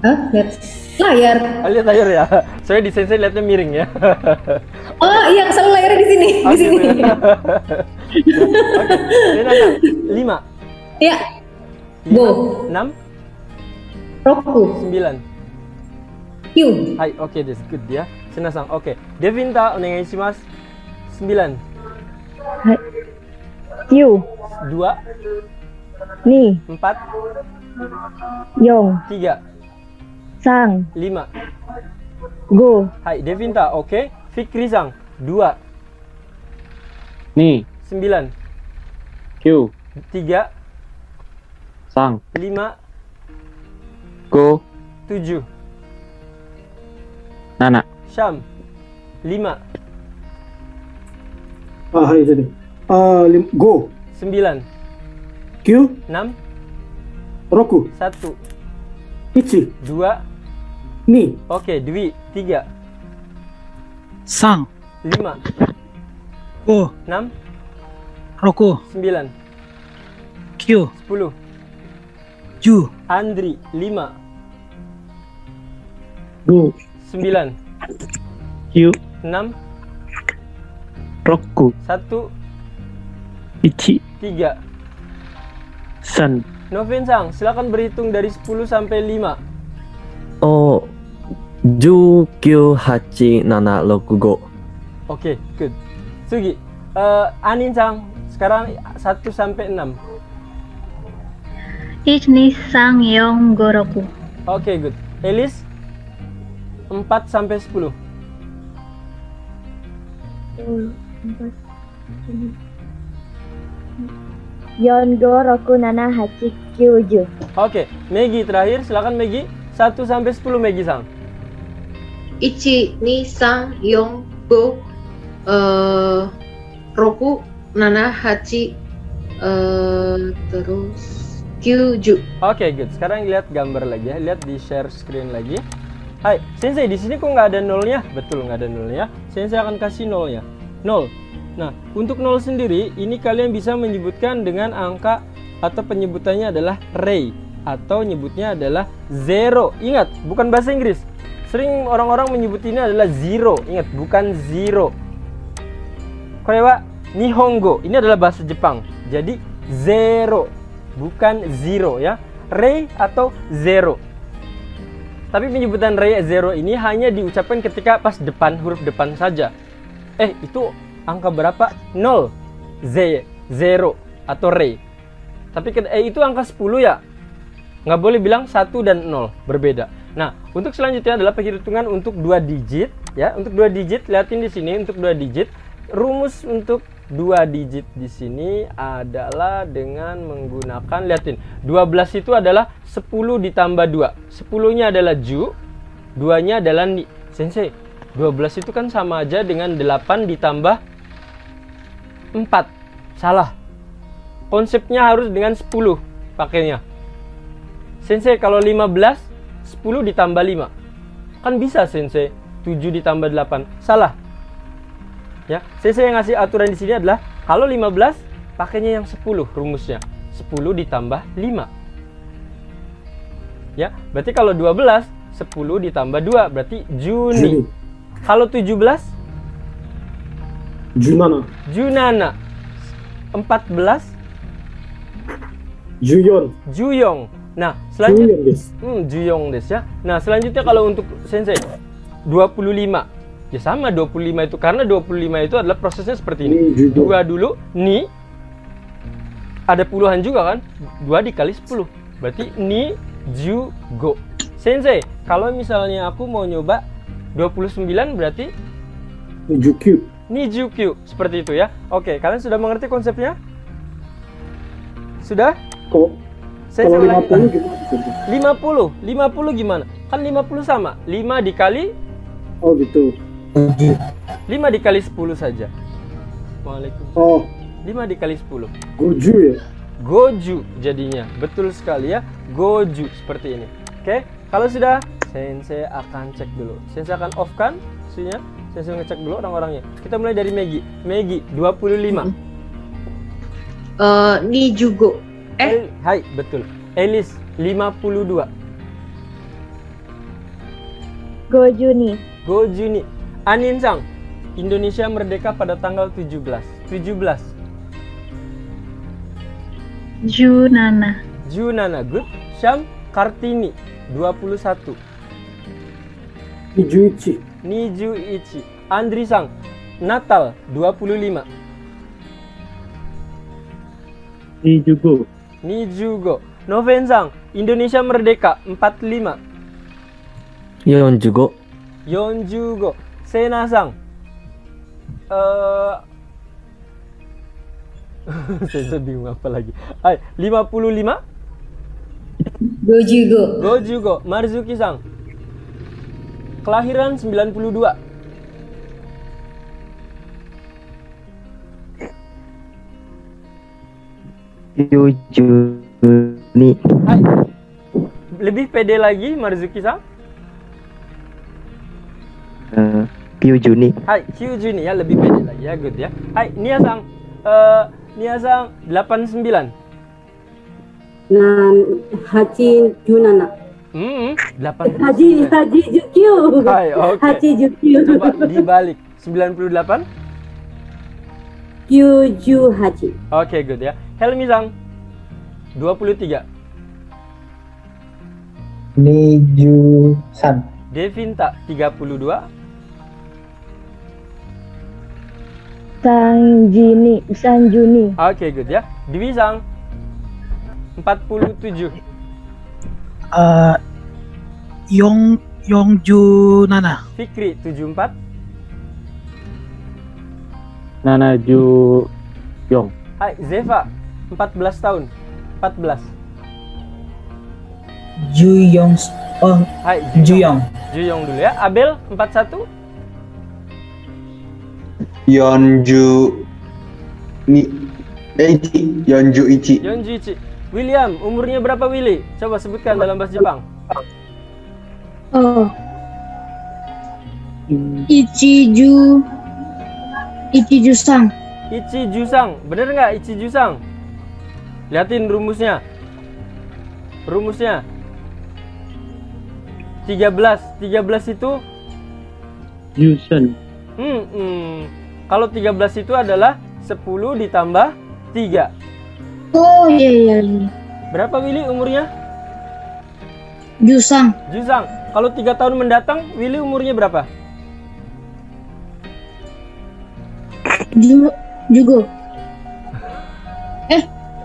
Speaker 17: Hah? Lihat layar.
Speaker 1: Lihat layar ya. Soalnya di sensei lihatnya miring ya.
Speaker 17: Oh iya, selalu layarnya di sini. Di sini.
Speaker 1: Oke. Sena sang 5.
Speaker 17: Iya. Go.
Speaker 1: 6.
Speaker 17: Roku.
Speaker 1: 9.
Speaker 17: Q.
Speaker 1: Hai, oke, that's good ya. Sena sang. Oke. Devinta, onegai shimasu. 9.
Speaker 16: Hai. Q.
Speaker 1: 2.
Speaker 16: Ni.
Speaker 1: 4.
Speaker 16: Yong.
Speaker 1: 3.
Speaker 16: Sang.
Speaker 1: 5.
Speaker 16: Go.
Speaker 1: Hai, Devinta, oke. Fikri sang. 2.
Speaker 11: Ni.
Speaker 1: 9.
Speaker 11: Q.
Speaker 1: 3.
Speaker 11: Sang.
Speaker 1: 5.
Speaker 11: Go.
Speaker 1: 7.
Speaker 11: Nana.
Speaker 1: Syam. 5.
Speaker 2: Hai tadi. Go.
Speaker 1: 9.
Speaker 2: Q.
Speaker 1: 6.
Speaker 2: Roku.
Speaker 1: 1.
Speaker 2: Ichi.
Speaker 1: 2.
Speaker 2: Ni.
Speaker 1: Oke, Dwi. 3.
Speaker 8: Sang.
Speaker 1: 5.
Speaker 8: Go.
Speaker 1: 6.
Speaker 8: Roku.
Speaker 1: 9.
Speaker 8: Q.
Speaker 1: 10.
Speaker 8: Ju.
Speaker 1: Andri. 5.
Speaker 10: Go.
Speaker 1: 9.
Speaker 10: Q.
Speaker 1: 6.
Speaker 10: Roku.
Speaker 1: 1.
Speaker 10: Ichi.
Speaker 1: 3.
Speaker 10: San.
Speaker 1: Novin sang, silakan berhitung dari 10 sampai 5.
Speaker 14: Oh, 10, 9, 8, 7, 6, 5.
Speaker 1: Oke, good. Sugi, Anin sang, sekarang 1 sampai 6.
Speaker 6: Ich, ni, sang, yong, go, roku.
Speaker 1: Oke, good. Elis, 4 sampai 10.
Speaker 16: Yon, go, roku, nana, hachi, kyuju.
Speaker 1: Oke, Megi terakhir, silakan Megi. 1 sampai 10 Megi sang.
Speaker 5: Ichi, ni, sang, yong, go, roku, nana, hachi, terus kyuju.
Speaker 1: Oke, good. Sekarang lihat gambar lagi ya. Lihat di share screen lagi. Hai, Sensei, di sini kok nggak ada nolnya? Betul, nggak ada nolnya. Sensei akan kasih nolnya. 0. Nah, untuk 0 sendiri, ini kalian bisa menyebutkan dengan angka atau penyebutannya adalah rei atau nyebutnya adalah zero. Ingat, bukan bahasa Inggris. Sering orang-orang menyebut ini adalah zero. Ingat, bukan zero. Korewa Nihongo, ini adalah bahasa Jepang. Jadi zero, bukan zero ya. Rei atau zero. Tapi penyebutan rei zero ini hanya diucapkan ketika pas depan, huruf depan saja. Itu angka berapa? 0. Zero atau rei. Tapi itu angka 10 ya. Nggak boleh bilang 1 dan 0, berbeda. Nah, untuk selanjutnya adalah perhitungan untuk 2 digit ya. Untuk 2 digit, lihatin di sini untuk 2 digit. Rumus untuk 2 digit di sini adalah dengan menggunakan, lihatin, 12 itu adalah 10 ditambah 2. 10-nya adalah ju, 2-nya adalah ni. Sensei, 12 itu kan sama aja dengan 8 ditambah 4. Salah. Konsepnya harus dengan 10 pakainya. Sensei, kalau 15, 10 ditambah 5. Kan bisa, Sensei. 7 ditambah 8. Salah. Ya, saya yang ngasih aturan di sini adalah kalau 15 pakainya yang 10 rumusnya. 10 ditambah 5. Ya, berarti kalau 12 10 ditambah 2 berarti Juni. Kalau 17
Speaker 2: Junana.
Speaker 1: Junana. 14
Speaker 2: Juyon.
Speaker 1: Juyong. Nah, selanjutnya Juyong des ya. Nah, selanjutnya kalau untuk Sensei 25. Ya sama 25 itu, karena 25 itu adalah prosesnya seperti ini. 2 dulu, ni. Ada puluhan juga kan? 2 dikali 10. Berarti ni, ju, go. Sensei, kalau misalnya aku mau nyoba 29 berarti
Speaker 2: Nijukyu.
Speaker 1: Nijukyu. Seperti itu ya. Oke, kalian sudah mengerti konsepnya? Sudah?
Speaker 2: Kalau 50 gimana?
Speaker 1: 50 gimana? Kan 50 sama. 5 dikali.
Speaker 2: Oh gitu.
Speaker 1: 5 dikali 10 saja. Waalaikumsalam.
Speaker 2: Oh.
Speaker 1: 5 dikali 10.
Speaker 2: Goju ya?
Speaker 1: Goju jadinya. Betul sekali ya. Goju seperti ini. Oke. Kalau sudah, Sensei akan cek dulu. Sensei akan off kan mesinnya. Sensei ngecek dulu orang-orangnya. Kita mulai dari Megi. Megi 25.
Speaker 5: Ni jugo.
Speaker 1: Hai, betul. Elis 52.
Speaker 16: Gojuni.
Speaker 1: Gojuni. Anin-sang, Indonesia merdeka pada tanggal 17.
Speaker 6: Junana.
Speaker 1: Junana, good. Syam, Kartini 21.
Speaker 2: Nijuichi.
Speaker 1: Nijuichi. Andri-sang, Natal 25.
Speaker 10: Nijugo.
Speaker 1: Nijugo. Noven-sang, Indonesia merdeka 45.
Speaker 14: Yonjugo.
Speaker 1: Yonjugo. Sena-sang, saya bingung apa lagi. 55.
Speaker 17: Gojugo.
Speaker 1: Gojugo. Marzuki-sang, kelahiran 92.
Speaker 14: Yujuni.
Speaker 1: Lebih pede lagi Marzuki-sang.
Speaker 14: Kyujuni.
Speaker 1: Hai, Kyujuni ya, lebih pede lagi ya, good ya. Hai, Nia-sang, Nia-sang 89.
Speaker 3: Hachi Junana.
Speaker 1: 89.
Speaker 3: Haji Jukyu.
Speaker 1: Hai, oke.
Speaker 3: Haji Jukyu.
Speaker 1: Coba dibalik. 98.
Speaker 3: Kyuju Haji.
Speaker 1: Oke, good ya. Helmi-sang 23.
Speaker 9: Niju-san.
Speaker 1: Devinta 32.
Speaker 16: Sanjuni.
Speaker 1: Oke, good ya. Dwi-sang 47.
Speaker 8: Yongjunana.
Speaker 1: Fikri 74.
Speaker 10: Nanaju Yong.
Speaker 1: Hai, Zeva 14 tahun. 14.
Speaker 8: Juyong. Oh,
Speaker 1: hai,
Speaker 8: Juyong.
Speaker 1: Juyong dulu ya. Abel 41.
Speaker 13: Yonju Ichi. Yonju Ichi.
Speaker 1: Yonju Ichi. William, umurnya berapa Willy? Coba sebutkan dalam bahasa Jepang.
Speaker 7: Oh. Ichiju-sang.
Speaker 1: Ichiju-sang. Bener nggak Ichiju-sang? Liatin rumusnya. 13 itu
Speaker 10: Yusen.
Speaker 1: Kalau 13 itu adalah 10 ditambah 3.
Speaker 15: Oh iya.
Speaker 1: Berapa Willy umurnya?
Speaker 15: Jusang.
Speaker 1: Kalau 3 tahun mendatang, Willy umurnya berapa?
Speaker 15: Jugo.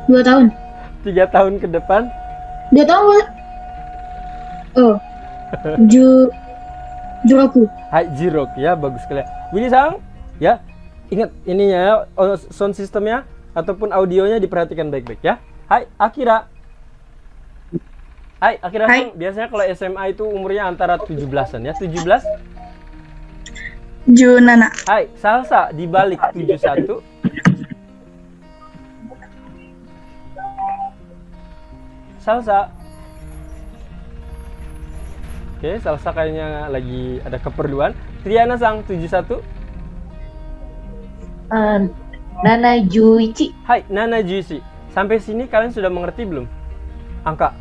Speaker 15: 2 tahun.
Speaker 1: 3 tahun ke depan?
Speaker 15: 2 tahun. Oh. Juroku.
Speaker 1: Hai, Jirok ya, bagus sekali. Willy Sang, ya. Ingat ininya ya, sound systemnya ataupun audionya diperhatikan baik-baik ya. Hai, Akira. Hai. Kan biasanya kalau SMA itu umurnya antara 17-an ya. 17?
Speaker 7: Junana.
Speaker 1: Hai, Salsa dibalik 71. Salsa. Oke, Salsa kayaknya lagi ada keperluan. Triana Sang 71.
Speaker 15: Nana Juichi.
Speaker 1: Hai, Nana Juichi. Sampai sini kalian sudah mengerti belum? Angka.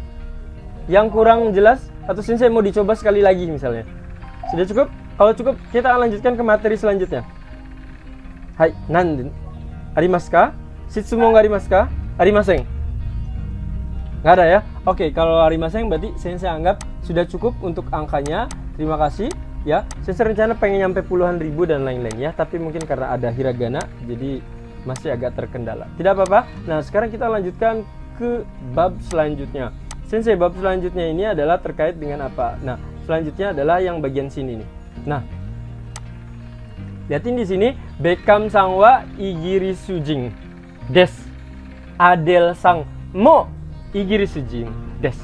Speaker 1: Yang kurang jelas atau sensei mau dicoba sekali lagi misalnya. Sudah cukup? Kalau cukup, kita akan lanjutkan ke materi selanjutnya. Hai, Nandin. Arimasu ka? Shitsumo ga arimasu ka? Arimasen. Nggak ada ya? Oke, kalau arimasen berarti sensei anggap sudah cukup untuk angkanya. Terima kasih ya. Sensei rencana pengen nyampe puluhan ribu dan lain-lain ya, tapi mungkin karena ada hiragana jadi masih agak terkendala. Tidak apa-apa. Nah, sekarang kita lanjutkan ke bab selanjutnya. Sensei, bab selanjutnya ini adalah terkait dengan apa? Nah, selanjutnya adalah yang bagian sini nih. Nah, lihatin di sini, Bekam sang wa igiri sujing des. Adel sang mo igiri sujing des.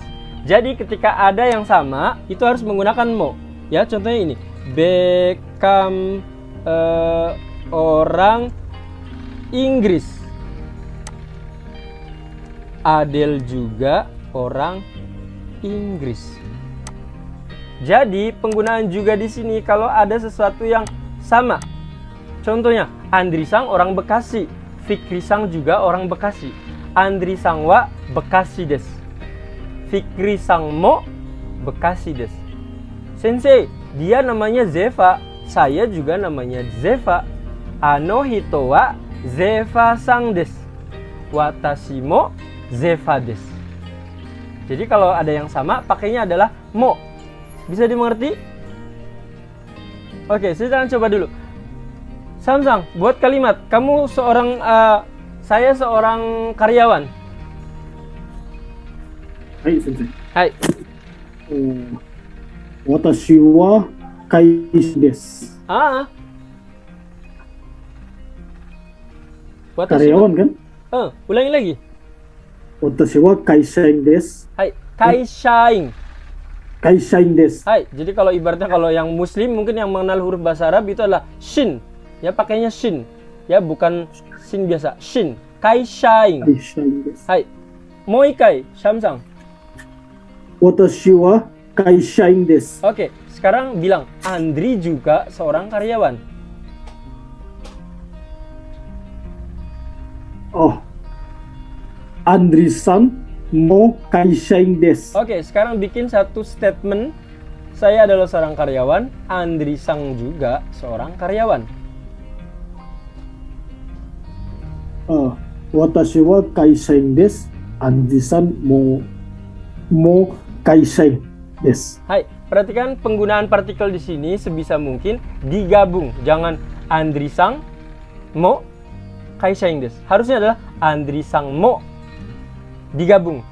Speaker 1: Jadi ketika ada yang sama, itu harus menggunakan mo. Ya, contohnya ini. Bekam orang Inggris. Adel juga orang Inggris. Jadi penggunaan juga di sini kalau ada sesuatu yang sama. Contohnya, Andri Sang orang Bekasi, Fikri Sang juga orang Bekasi. Andri Sang wa Bekasi des. Fikri Sang mo Bekasi des. Sensei, dia namanya Zeva, saya juga namanya Zeva. Ano hito wa Zeva Sang des. Watashi mo Zeva des. Jadi kalau ada yang sama, pakainya adalah mo. Bisa dimengerti? Oke, saya coba dulu. Samsang, buat kalimat. Kamu seorang, saya seorang karyawan.
Speaker 2: Hai, sensei.
Speaker 1: Hai.
Speaker 2: Watashi wa kaishi desu. Karyawan kan?
Speaker 1: Ulangi lagi.
Speaker 2: Watashi wa kaishain desu.
Speaker 1: Hai, kaishain.
Speaker 2: Kaishain desu.
Speaker 1: Hai, jadi kalau ibaratnya kalau yang muslim mungkin yang mengenal huruf bahasa Arab itu adalah shin. Ya, pakainya shin. Ya, bukan shin biasa. Shin. Kaishain.
Speaker 2: Kaishain desu.
Speaker 1: Hai. Mau ikai, Samsang.
Speaker 2: Watashi wa kaishain desu.
Speaker 1: Oke, sekarang bilang Andri juga seorang karyawan.
Speaker 2: Oh. Andri-san mo kaishain desu.
Speaker 1: Oke, sekarang bikin satu statement. Saya adalah seorang karyawan, Andri-sang juga seorang karyawan.
Speaker 2: Watashi wa kaishain desu. Andri-san mo kaishain desu.
Speaker 1: Hai, perhatikan penggunaan partikel di sini sebisa mungkin digabung. Jangan Andri-sang mo kaishain desu. Harusnya adalah Andri-sang mo digabung.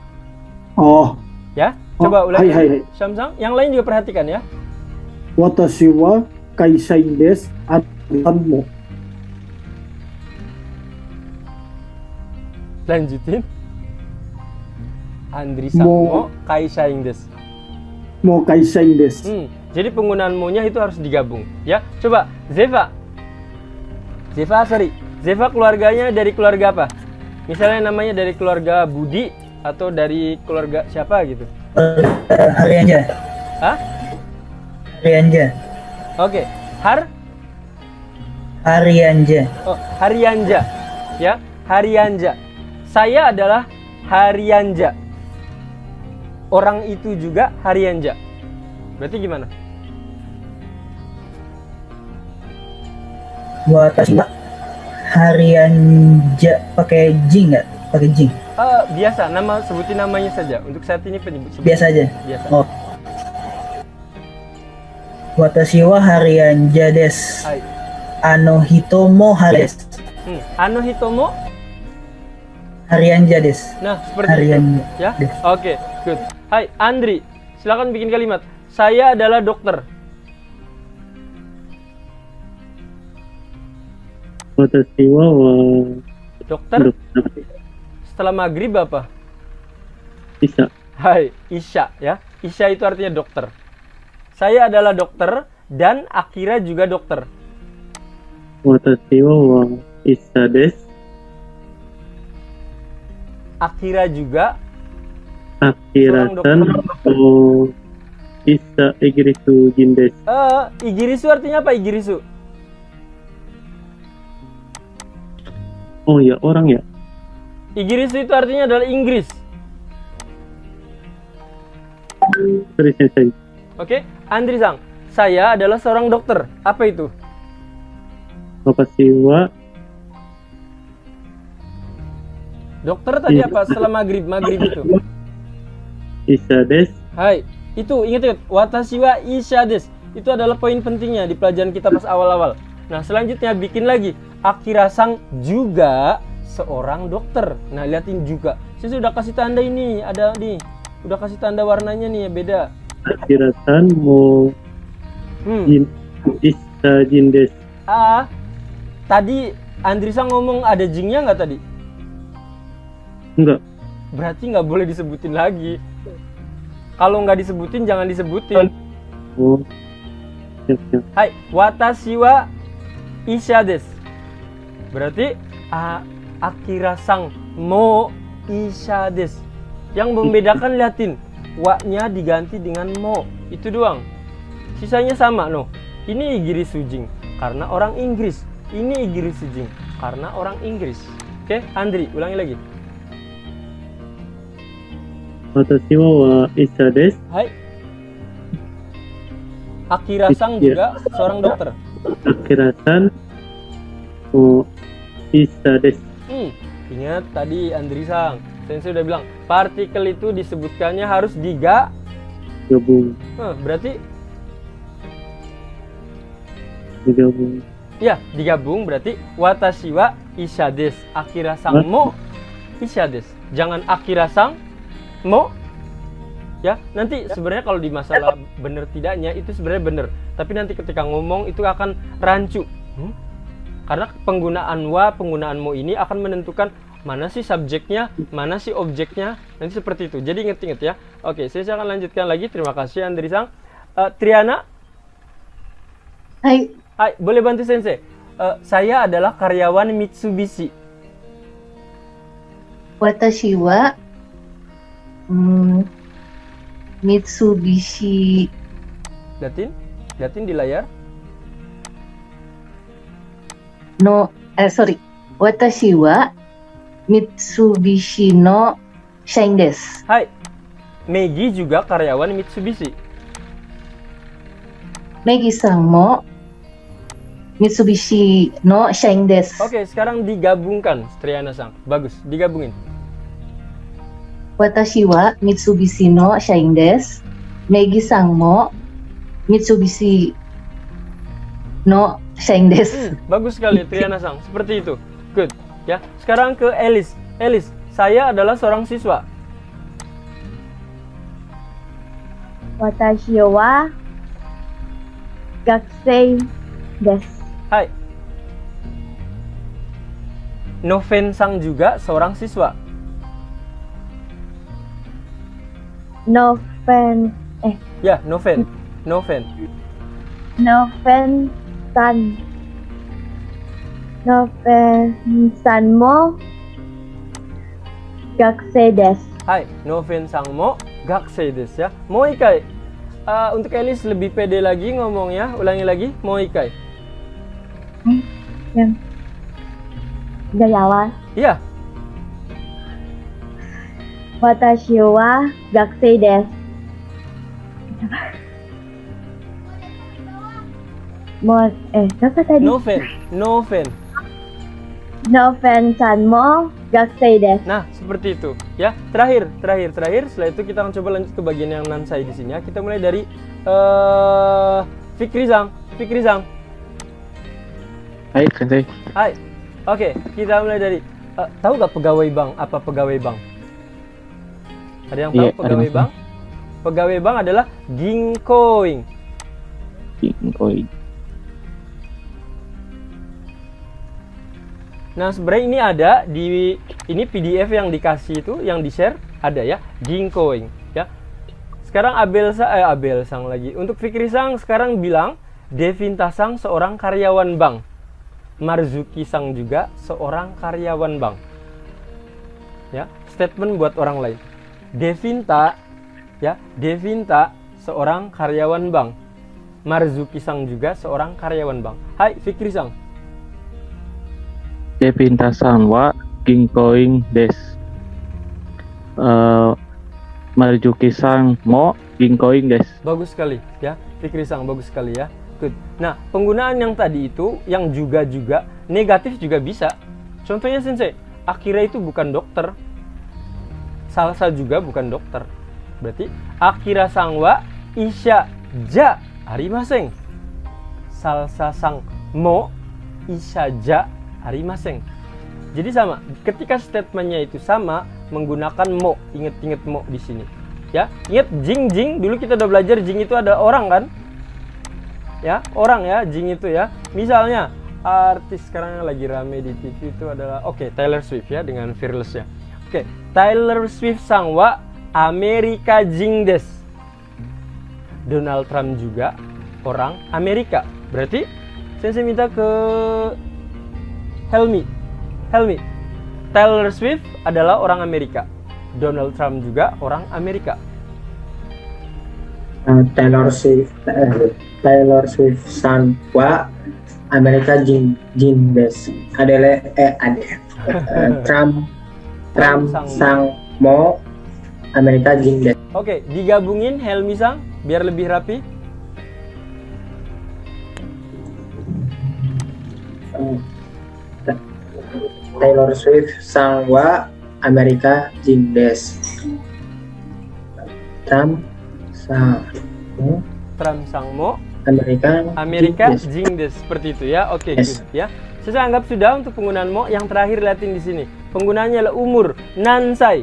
Speaker 2: Oh.
Speaker 1: Ya, coba ulangi.
Speaker 2: Hai.
Speaker 1: Samsung, yang lain juga perhatikan ya.
Speaker 2: Watashi wa kaishain desu. Andri-san mo.
Speaker 1: Lanjutin. Andri-san mo kaishain desu.
Speaker 2: Mo kaishain desu.
Speaker 1: Jadi penggunaan mo-nya itu harus digabung. Ya, coba Zeva. Zeva Asari. Zeva keluarganya dari keluarga apa? Misalnya namanya dari keluarga Budi atau dari keluarga siapa gitu?
Speaker 18: Haryanja.
Speaker 1: Hah?
Speaker 18: Haryanja.
Speaker 1: Oke.
Speaker 18: Haryanja.
Speaker 1: Oh, Haryanja. Ya, Haryanja. Saya adalah Haryanja. Orang itu juga Haryanja. Berarti gimana?
Speaker 18: Watashi wa Harianja pakai jing nggak? Pakai jing?
Speaker 1: Biasa, sebutin namanya saja. Untuk saat ini penyebut
Speaker 18: Biasa aja.
Speaker 1: Biasa.
Speaker 18: Oh. Watashi wa Harianja desu.
Speaker 1: Hai.
Speaker 18: Hitomo Hares.
Speaker 1: Hitomo
Speaker 18: Harianja desu.
Speaker 1: Nah, seperti
Speaker 18: Harianja.
Speaker 1: itu. Ya. Oke, good. Hai, Andri. Silakan bikin kalimat. Saya adalah dokter.
Speaker 10: Watashi wa
Speaker 1: Dokter. Setelah maghrib apa?
Speaker 10: Isya.
Speaker 1: Hai, Isya ya. Isya itu artinya dokter. Saya adalah dokter dan Akira juga dokter.
Speaker 10: Watashi wa Isya desu.
Speaker 1: Akira juga.
Speaker 10: Akira-san o Isya igirisu jin desu.
Speaker 1: Igirisu artinya apa igirisu?
Speaker 10: Oh ya, orang ya.
Speaker 1: Igirisu itu artinya adalah Inggris.
Speaker 10: Sorry, sensei.
Speaker 1: Oke, Andri-san. Saya adalah seorang dokter. Apa itu?
Speaker 10: Watashi wa
Speaker 1: dokter tadi apa? Setelah maghrib itu.
Speaker 10: Isya desu.
Speaker 1: Hai, itu ingat. Watashi wa Isya desu. Itu adalah poin pentingnya di pelajaran kita pas awal-awal. Nah, selanjutnya bikin lagi. Akira-san juga seorang dokter. Nah, liatin juga. Saya sudah kasih tanda ini, ada nih. Udah kasih tanda warnanya nih, beda.
Speaker 10: Akira-san mo Isya jin desu.
Speaker 1: Tadi Andri-san ngomong ada jingnya nggak tadi?
Speaker 10: Enggak.
Speaker 1: Berarti nggak boleh disebutin lagi. Kalau nggak disebutin, jangan disebutin.
Speaker 10: Oh. Siap.
Speaker 1: Hai, watashi wa Isya desu. Berarti Akira-san mo Isya desu. Yang membedakan liatin, wa-nya diganti dengan mo. Itu doang. Sisanya sama no. Ini igirisu jing karena orang Inggris. Ini igirisu jing karena orang Inggris. Oke, Andri, ulangi lagi.
Speaker 10: Watashi wa Isya desu.
Speaker 1: Hai. Akira-san juga seorang dokter.
Speaker 10: Akira-san o Isya desu.
Speaker 1: Ingat tadi Andri-san, Sensei udah bilang partikel itu disebutkannya harus
Speaker 10: gabung.
Speaker 1: Berarti
Speaker 10: digabung.
Speaker 1: Ya, digabung berarti watashi wa Isya desu. Akira-san mo Isya desu. Jangan Akira-san mo. Ya, nanti sebenarnya kalau di masalah benar tidaknya itu sebenarnya benar. Tapi nanti ketika ngomong itu akan rancu. Karena penggunaan wa, penggunaan mo ini akan menentukan mana sih subjeknya, mana sih objeknya. Nanti seperti itu. Jadi inget-inget ya. Oke, saya akan lanjutkan lagi. Terima kasih Andri-san. Triana.
Speaker 15: Hai.
Speaker 1: Hai, boleh bantu Sensei? Saya adalah karyawan Mitsubishi.
Speaker 15: Watashi wa Mitsubishi.
Speaker 1: Liatin di layar.
Speaker 15: Watashi wa Mitsubishi no shain desu.
Speaker 1: Hai. Megi juga karyawan Mitsubishi.
Speaker 15: Megi-san mo Mitsubishi no shain desu.
Speaker 1: Oke, sekarang digabungkan, Triana-san. Bagus, digabungin.
Speaker 15: Watashi wa Mitsubishi no shain desu. Megi-san mo Mitsubishi no shain desu.
Speaker 1: Bagus sekali Triana-san, seperti itu. Good. Ya, sekarang ke Elis. Elis, saya adalah seorang siswa.
Speaker 16: Watashi wa gakusei desu.
Speaker 1: Hai. Noven-san juga seorang siswa.
Speaker 16: Noven.
Speaker 1: Ya, Noven.
Speaker 16: Noven-san. Noven-san mo gakusei desu.
Speaker 1: Hai, Noven-san mo gakusei desu ya. Moikai. Untuk Elis lebih pede lagi ngomongnya. Ulangi lagi, moikai.
Speaker 16: Yang dari awal.
Speaker 1: Iya.
Speaker 16: Watashi wa gakusei desu. Siapa tadi?
Speaker 1: Noven.
Speaker 16: Noven Sanmo Gakusei desu.
Speaker 1: Nah, seperti itu ya. Terakhir. Setelah itu kita akan coba lanjut ke bagian yang nansai di sini ya. Kita mulai dari Fikri-san.
Speaker 11: Hai, Sensei.
Speaker 1: Hai. Oke, kita mulai dari tahu gak pegawai bank? Apa pegawai bank? Ada yang tahu
Speaker 11: Iya,
Speaker 1: pegawai bank? Pegawai bank adalah ginkoing. Nah, sebenarnya ini ada di PDF yang dikasih itu, yang di-share ada ya, ginkoing ya. Sekarang Abel Sang lagi. Untuk Fikri Sang sekarang bilang Devinta Sang seorang karyawan bank. Marzuki Sang juga seorang karyawan bank. Ya, statement buat orang lain. Devinta seorang karyawan bank. Marzuki Sang juga seorang karyawan bank. Hai Fikri Sang.
Speaker 11: Devinta Sang wa ginkoing desu. Marzuki Sang mo ginkoing desu.
Speaker 1: Bagus sekali ya, Fikri Sang, bagus sekali ya. Good. Nah, penggunaan yang tadi itu, yang juga negatif juga bisa. Contohnya Sensei, Akira itu bukan dokter. Salsa juga bukan dokter. Berarti Akira Sang wa isha ja arimasen. Salsa Sang mo isha ja arimasen. Jadi sama, ketika statementnya itu sama, menggunakan mo. Ingat mo di sini. Ya, ingat jing. Dulu kita udah belajar jing itu ada orang kan? Ya, orang ya, jing itu ya. Misalnya artis sekarang yang lagi rame di TV itu adalah Taylor Swift ya, dengan Fearless ya. Taylor Swift Sang wa Amerika jing desu. Donald Trump juga orang Amerika. Berarti saya minta ke Helmi. Taylor Swift adalah orang Amerika. Donald Trump juga orang Amerika.
Speaker 9: Taylor Swift Sang wa Amerika jing desu. Trump Sang mo Amerika jing desu.
Speaker 1: Oke, digabungin Helmi Sang biar lebih rapi.
Speaker 9: Taylor Swift Sang wa Amerika jing desu. Trump
Speaker 1: Sang mo
Speaker 9: Amerika
Speaker 1: jing desu, seperti itu ya. Oke, good ya. Saya anggap sudah untuk penggunaan mo. Yang terakhir lihatin di sini. Penggunaannya adalah umur. Nansai.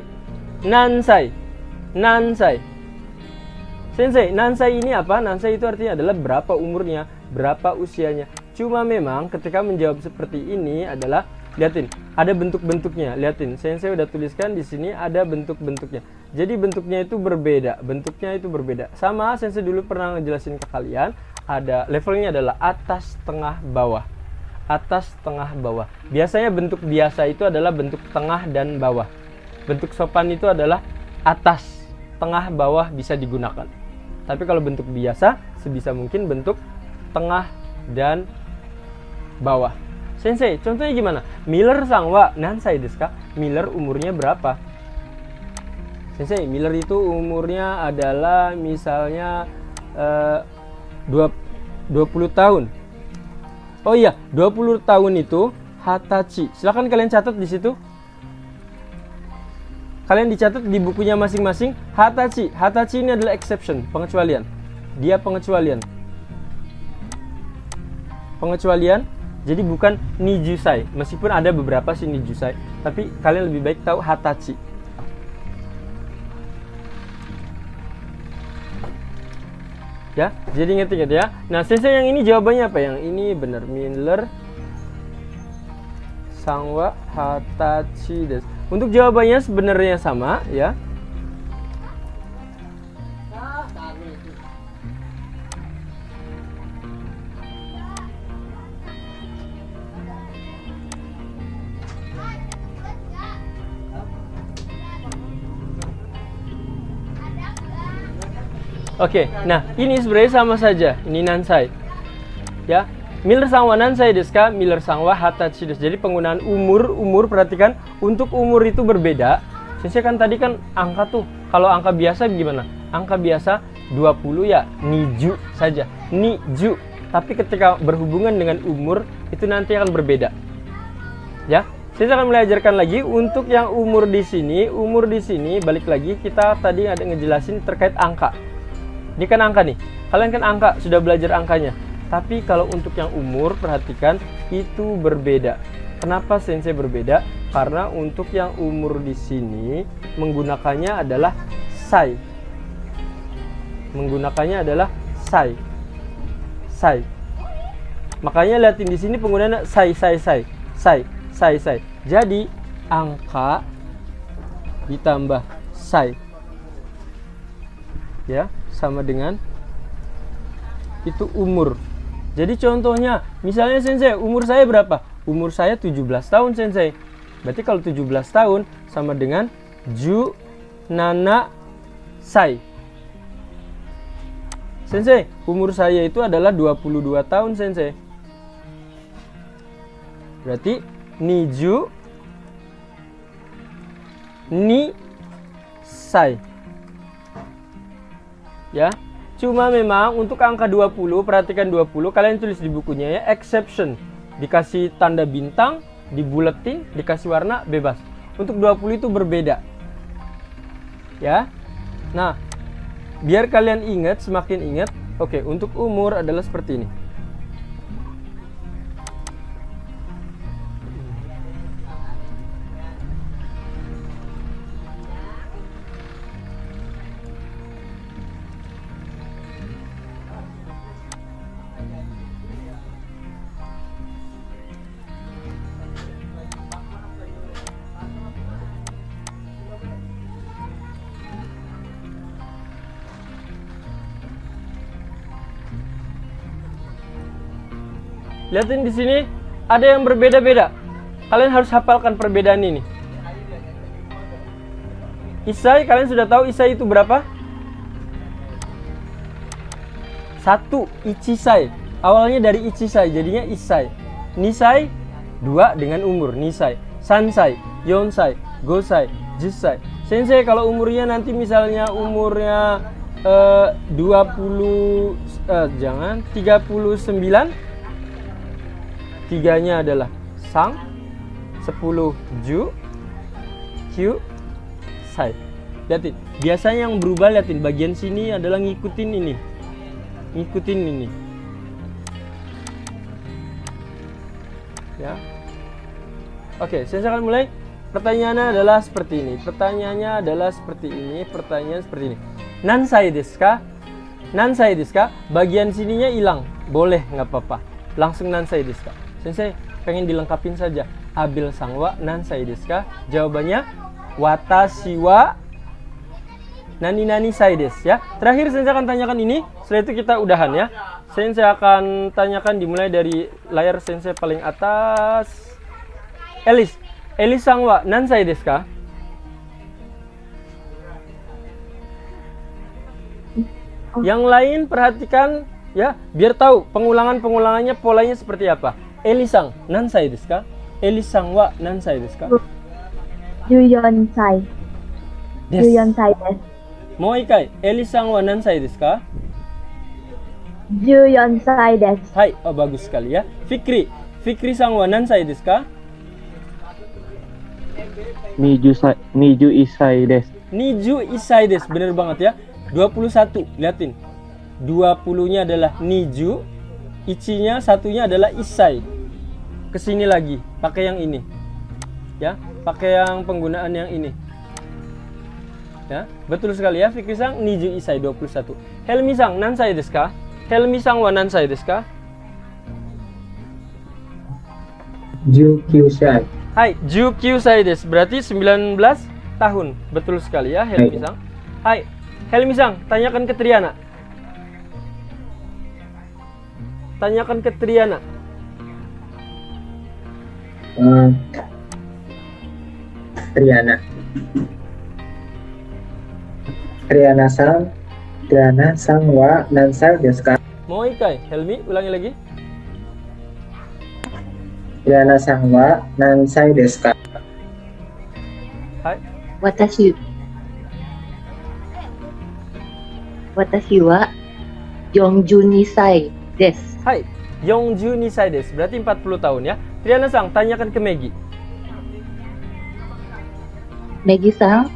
Speaker 1: Sensei, nansai ini apa? Nansai itu artinya adalah berapa umurnya, berapa usianya. Cuma memang ketika menjawab seperti ini adalah lihatin, ada bentuk-bentuknya. Lihatin, Sensei udah tuliskan di sini ada bentuk-bentuknya. Jadi bentuknya itu berbeda, Sama Sensei dulu pernah ngejelasin ke kalian, ada levelnya adalah atas, tengah, bawah. Atas, tengah, bawah. Biasanya bentuk biasa itu adalah bentuk tengah dan bawah. Bentuk sopan itu adalah atas, tengah, bawah bisa digunakan. Tapi kalau bentuk biasa, sebisa mungkin bentuk tengah dan bawah. Sensei, contohnya gimana? Miller Sang wa nansai desu ka? Miller umurnya berapa? Sensei, Miller itu umurnya adalah misalnya 20 tahun. Oh iya, 20 tahun itu hatachi. Silahkan kalian catat di situ. Kalian dicatat di bukunya masing-masing. Hatachi. Hatachi ini adalah exception, pengecualian. Dia pengecualian. Jadi bukan nijusai. Meskipun ada beberapa sih nijusai, tapi kalian lebih baik tahu hatachi. Ya, jadi ingat ya. Nah, Sensei yang ini jawabannya apa? Yang ini benar, Miller Sang wa hatachi desu. Untuk jawabannya sebenarnya sama ya. Oke, nah ini sebenarnya sama saja. Ini nansai. Ya, Miller Sang wa nansai desu ka? Miller Sang wa hatachi desu. Jadi penggunaan umur perhatikan, untuk umur itu berbeda. Sensei kan tadi kan angka tuh. Kalau angka biasa gimana? Angka biasa 20 ya niju saja. Niju. tapi ketika berhubungan dengan umur itu nanti akan berbeda. Ya, saya akan belajarkan lagi untuk yang umur di sini. Umur di sini balik lagi, kita tadi ada ngejelasin terkait angka. Ini kan angka nih. Kalian kan angka, sudah belajar angkanya. Tapi kalau untuk yang umur, perhatikan itu berbeda. Kenapa sensei berbeda? Karena untuk yang umur di sini menggunakannya adalah sai. Menggunakannya adalah sai. Sai. Makanya lihatin di sini penggunaannya sai. Jadi angka ditambah sai, ya, sama dengan itu umur. Jadi contohnya, misalnya sensei, umur saya berapa? Umur saya 17 tahun sensei. Berarti kalau 17 tahun sama dengan ju nana sai. Sensei, umur saya itu adalah 22 tahun sensei. Berarti niju ni sai. Ya. Cuma memang untuk angka 20, perhatikan 20, kalian tulis di bukunya ya, exception. Dikasih tanda bintang, dibuletin, dikasih warna, bebas. Untuk 20 itu berbeda. Ya. Nah, biar kalian ingat, semakin ingat. Oke, untuk umur adalah seperti ini. Lihatin di sini ada yang berbeda-beda. Kalian harus hafalkan perbedaan ini. Isai, kalian sudah tahu isai itu berapa? 1 ichisai. Awalnya dari ichisai, jadinya isai. Nisai 2 dengan umur, nisai. Sansai, yonsai, gosai, jisai. Sensei kalau umurnya nanti misalnya umurnya 39, 3-nya adalah sang, 10 ju, kyu, sai. Lihatin, biasanya yang berubah, lihatin bagian sini adalah ngikutin ini. Ngikutin ini. Ya. Oke, saya akan mulai. Pertanyaannya adalah seperti ini. Pertanyaannya adalah seperti ini. Pertanyaan seperti ini. Nansai desu ka? Nansai desu ka? Bagian sininya hilang. Boleh, nggak apa-apa. Langsung nansai desu ka? Sensei pengen dilengkapin saja. Abil sangwa nansai desu ka? Jawabannya watashi wa nani sai desu ya. Terakhir sensei akan tanyakan ini. Setelah itu kita udahan ya. Sensei akan tanyakan dimulai dari layar sensei paling atas. Elis sangwa nansai desu ka? Yang lain perhatikan ya, biar tahu pengulangannya polanya seperti apa. Elisang nansai desu ka? Elisang wa nansai desu ka?
Speaker 16: 14歳。14歳です。
Speaker 1: もう一回、エリさんは何歳ですか？
Speaker 16: 14歳です。
Speaker 1: はい、oh, bagus sekali ya. Fikriさんは何歳ですか？
Speaker 11: 21 isai desu.
Speaker 1: 21 desu, bener banget ya. 21, liatin. 20-nya adalah niju, ichinya satunya adalah isai. Kesini lagi, pakai yang ini. Ya, pakai yang penggunaan yang ini. Ya, betul sekali ya. Fikri-san niju isai 21. Helmi-san nansai desu ka? Helmi-san wa nansai desu ka?
Speaker 9: 19 歳。
Speaker 1: Hai, 19 歳desu. Berarti 19 tahun. Betul sekali ya, Helmi-san. Hai, Helmi-san, tanyakan ke Triana. Tanyakan ke Triana.
Speaker 9: Triana san wa nansai desu ka?
Speaker 1: Mau ikai, Helmi, ulangi lagi.
Speaker 9: Triana san wa nansai desu ka?
Speaker 1: Hai.
Speaker 15: Watashi wa 42 歳です。
Speaker 1: Hai, Yongju nisai desu. Berarti 40 tahun ya. Triana-san, tanyakan ke Maggie.
Speaker 15: Maggie-san,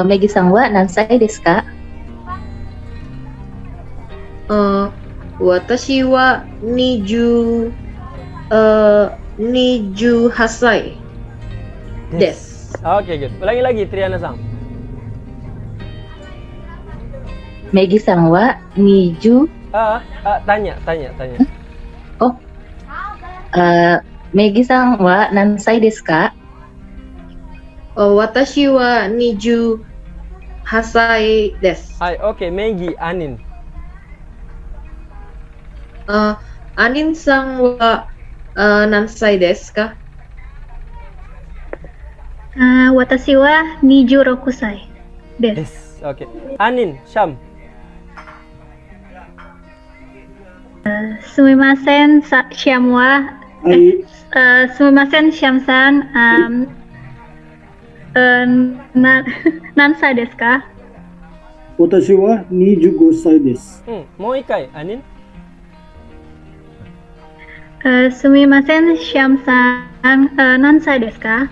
Speaker 15: Maggie-san wa nansai desu ka?
Speaker 5: Watashi wa 28 歳です。
Speaker 1: Oke, good. Ulangi lagi, Triana-san.
Speaker 15: Maggie-san wa
Speaker 1: Tanya.
Speaker 15: Oh, Maggie-san wa nansai desu ka?
Speaker 5: Watashi wa 28 歳です。
Speaker 1: Hai, oke, Maggie, Anin.
Speaker 5: Anin-san wa nansai desu ka?
Speaker 6: Watashi wa 26 歳です。
Speaker 1: Oke. Anin, Syam.
Speaker 6: Sumimasen, Syam wa. Sumimasen, Syam-san. Nansai desu ka?
Speaker 2: Watashi wa 25 歳です。
Speaker 1: Mau ikai, Anin?
Speaker 6: Sumimasen, Syam-san. Nansai desu ka?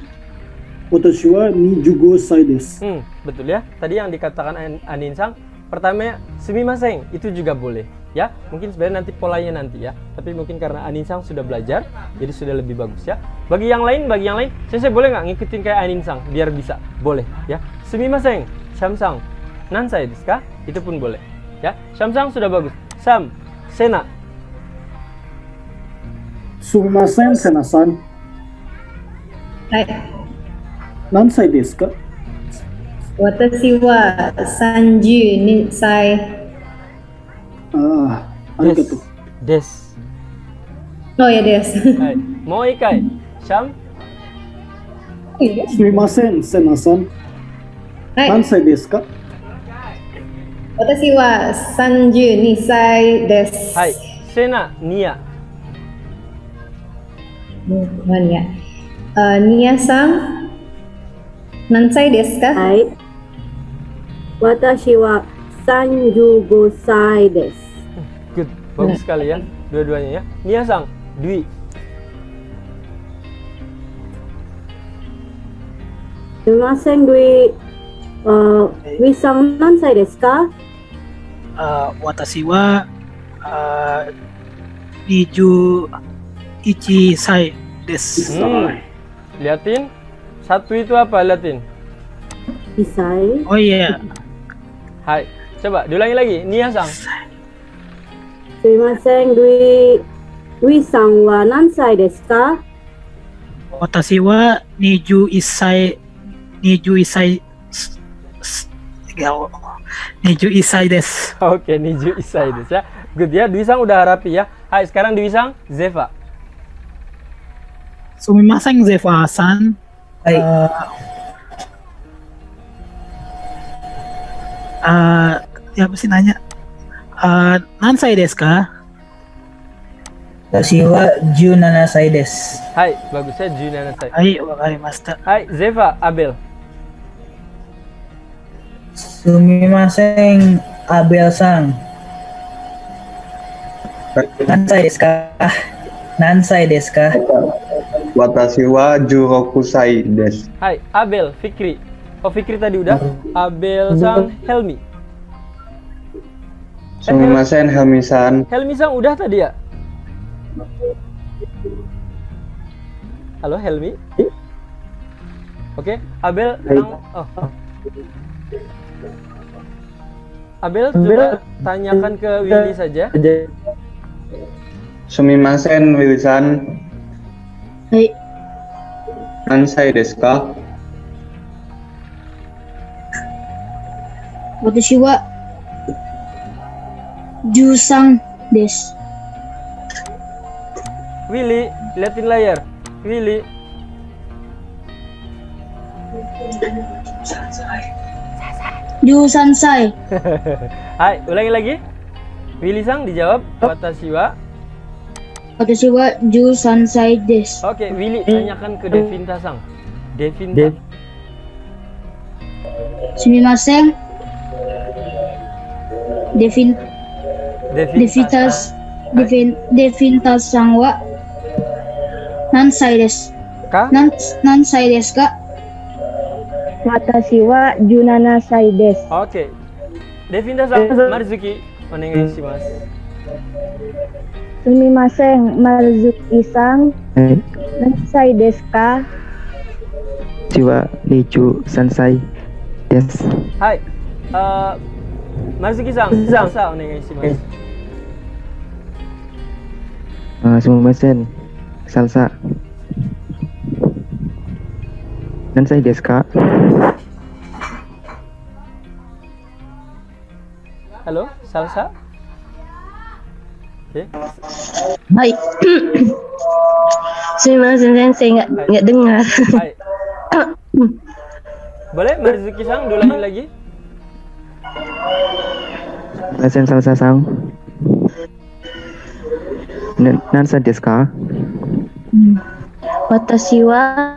Speaker 2: Watashi wa 25 歳です。
Speaker 1: Betul ya. Tadi yang dikatakan Anin-san, pertama sumimasen itu juga boleh. Ya, mungkin sebenarnya nanti polanya nanti ya. Tapi mungkin karena Anin-san sudah belajar, jadi sudah lebih bagus ya. Bagi yang lain, saya boleh nggak ngikutin kayak Anin-san biar bisa? Boleh ya. Sumimasen, Syam-san, nansai desu ka? Itu pun boleh. Ya, Syam-san sudah bagus. Sam, Sena.
Speaker 2: Sumimasen, Sena-san.
Speaker 17: Hai.
Speaker 2: Nansai desu ka?
Speaker 17: Watashi wa 32 歳。
Speaker 2: arigatou.
Speaker 1: Des.
Speaker 17: Oh ya, des.
Speaker 1: Hai. Mau ikai, Syam?
Speaker 2: Sumimasen, Sena-san. Nansai desu ka?
Speaker 17: Watashi wa 32 歳です。
Speaker 1: Hai. Sena, Nia.
Speaker 17: Nia-san, nansai desu ka?
Speaker 3: Hai. Watashi wa 35 歳です。
Speaker 1: Good. Bagus sekali ya. Dua-duanya ya. Nia-san, Dwi.
Speaker 3: Sumimasen, Dwi-san, nansai desu ka?
Speaker 8: Watashi wa 21 歳です。
Speaker 1: Liatin. Satu itu apa? Liatin.
Speaker 3: Isai.
Speaker 8: Oh iya.
Speaker 1: Hai. Coba diulangi lagi. Nia-san.
Speaker 3: Sumimasen, Dwi-san wa nansai desu ka?
Speaker 8: Watashi wa 21 歳です。
Speaker 1: Oke, 21 歳ですya. Good ya. Dwi-san udah rapi ya. Hai, sekarang Dwi-san, Zefa.
Speaker 8: Sumimasen, Zefa-san. Ya mesti nanya. Nansai desu ka?
Speaker 18: Watashi wa 17 歳です。
Speaker 1: Hai, bagus ya, 17 歳.
Speaker 8: Hai, wakarimashita.
Speaker 1: Hai, Zefa, Abel.
Speaker 18: Sumimasen, Abel-san. Nansai desu ka? Nansai desu ka?
Speaker 13: Watashi wa 16 歳です。
Speaker 1: Hai, Abel, Fikri. Oh, Fikri tadi udah. Abel-san, Helmi.
Speaker 13: Sumimasen, Helmi-san.
Speaker 1: Helmi-san udah tadi ya? Halo, Helmi? Oke, Abel. Abel, coba tanyakan ke Willy saja.
Speaker 13: Sumimasen, Willy-san.
Speaker 3: Hai.
Speaker 13: Nansai desu ka?
Speaker 19: Watashi wa 13 desu.
Speaker 1: Willy, liatin layar. Willy.
Speaker 19: 13 歳。
Speaker 1: Hai, ulangi lagi. Willy-san dijawab. Watashi wa.
Speaker 19: Watashi wa 13 歳です。
Speaker 1: Oke, Willy tanyakan ke Devinta-san. Devinta.
Speaker 19: Sumimasen. Devintas Devinta sang wa nansai desu. Nansai desu ka?
Speaker 16: Watashi wa 17 歳です。
Speaker 1: Oke. Devinta sang Marzuki, onegai shimasu.
Speaker 16: Sumimasen, Marzuki-san. Nansai desu ka?
Speaker 14: Jiwa Niju Sansai desu.
Speaker 1: Hai. Marzuki-san, salsa onegai shimasu.
Speaker 14: Sumimasen, salsa. Nansai desu ka?
Speaker 1: Halo, salsa? Oke.
Speaker 20: Hai. Sumimasen sensei, nggak dengar.
Speaker 1: Hai. Boleh Marzuki-san ulangin lagi?
Speaker 14: Sumimasen salsa sang. Nansai desu ka?
Speaker 20: Watashi wa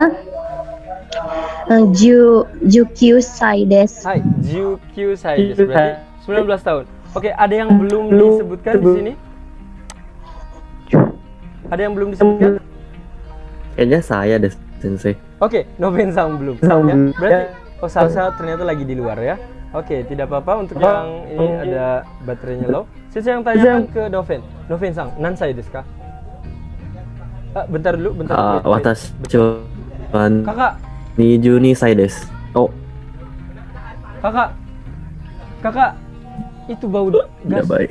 Speaker 20: 19 歳です。
Speaker 1: Hai, 19 歳です. Berarti 19 tahun. Oke, ada yang belum disebutkan di sini? Ada yang belum disebutkan?
Speaker 21: Kayaknya saya deh, Sensei.
Speaker 1: Oke, Noven-san belum. Ya, berarti salsa ternyata lagi di luar ya. Oke, tidak apa-apa untuk yang ini ada baterainya low. Saya yang tanyakan ke Noven. Noven-san, nansai desu ka? Bentar dulu, bentar.
Speaker 21: Watashi wa
Speaker 1: Kakak.
Speaker 21: 22 歳です. Oh.
Speaker 1: Kakak, itu bau gas.
Speaker 21: Tidak baik.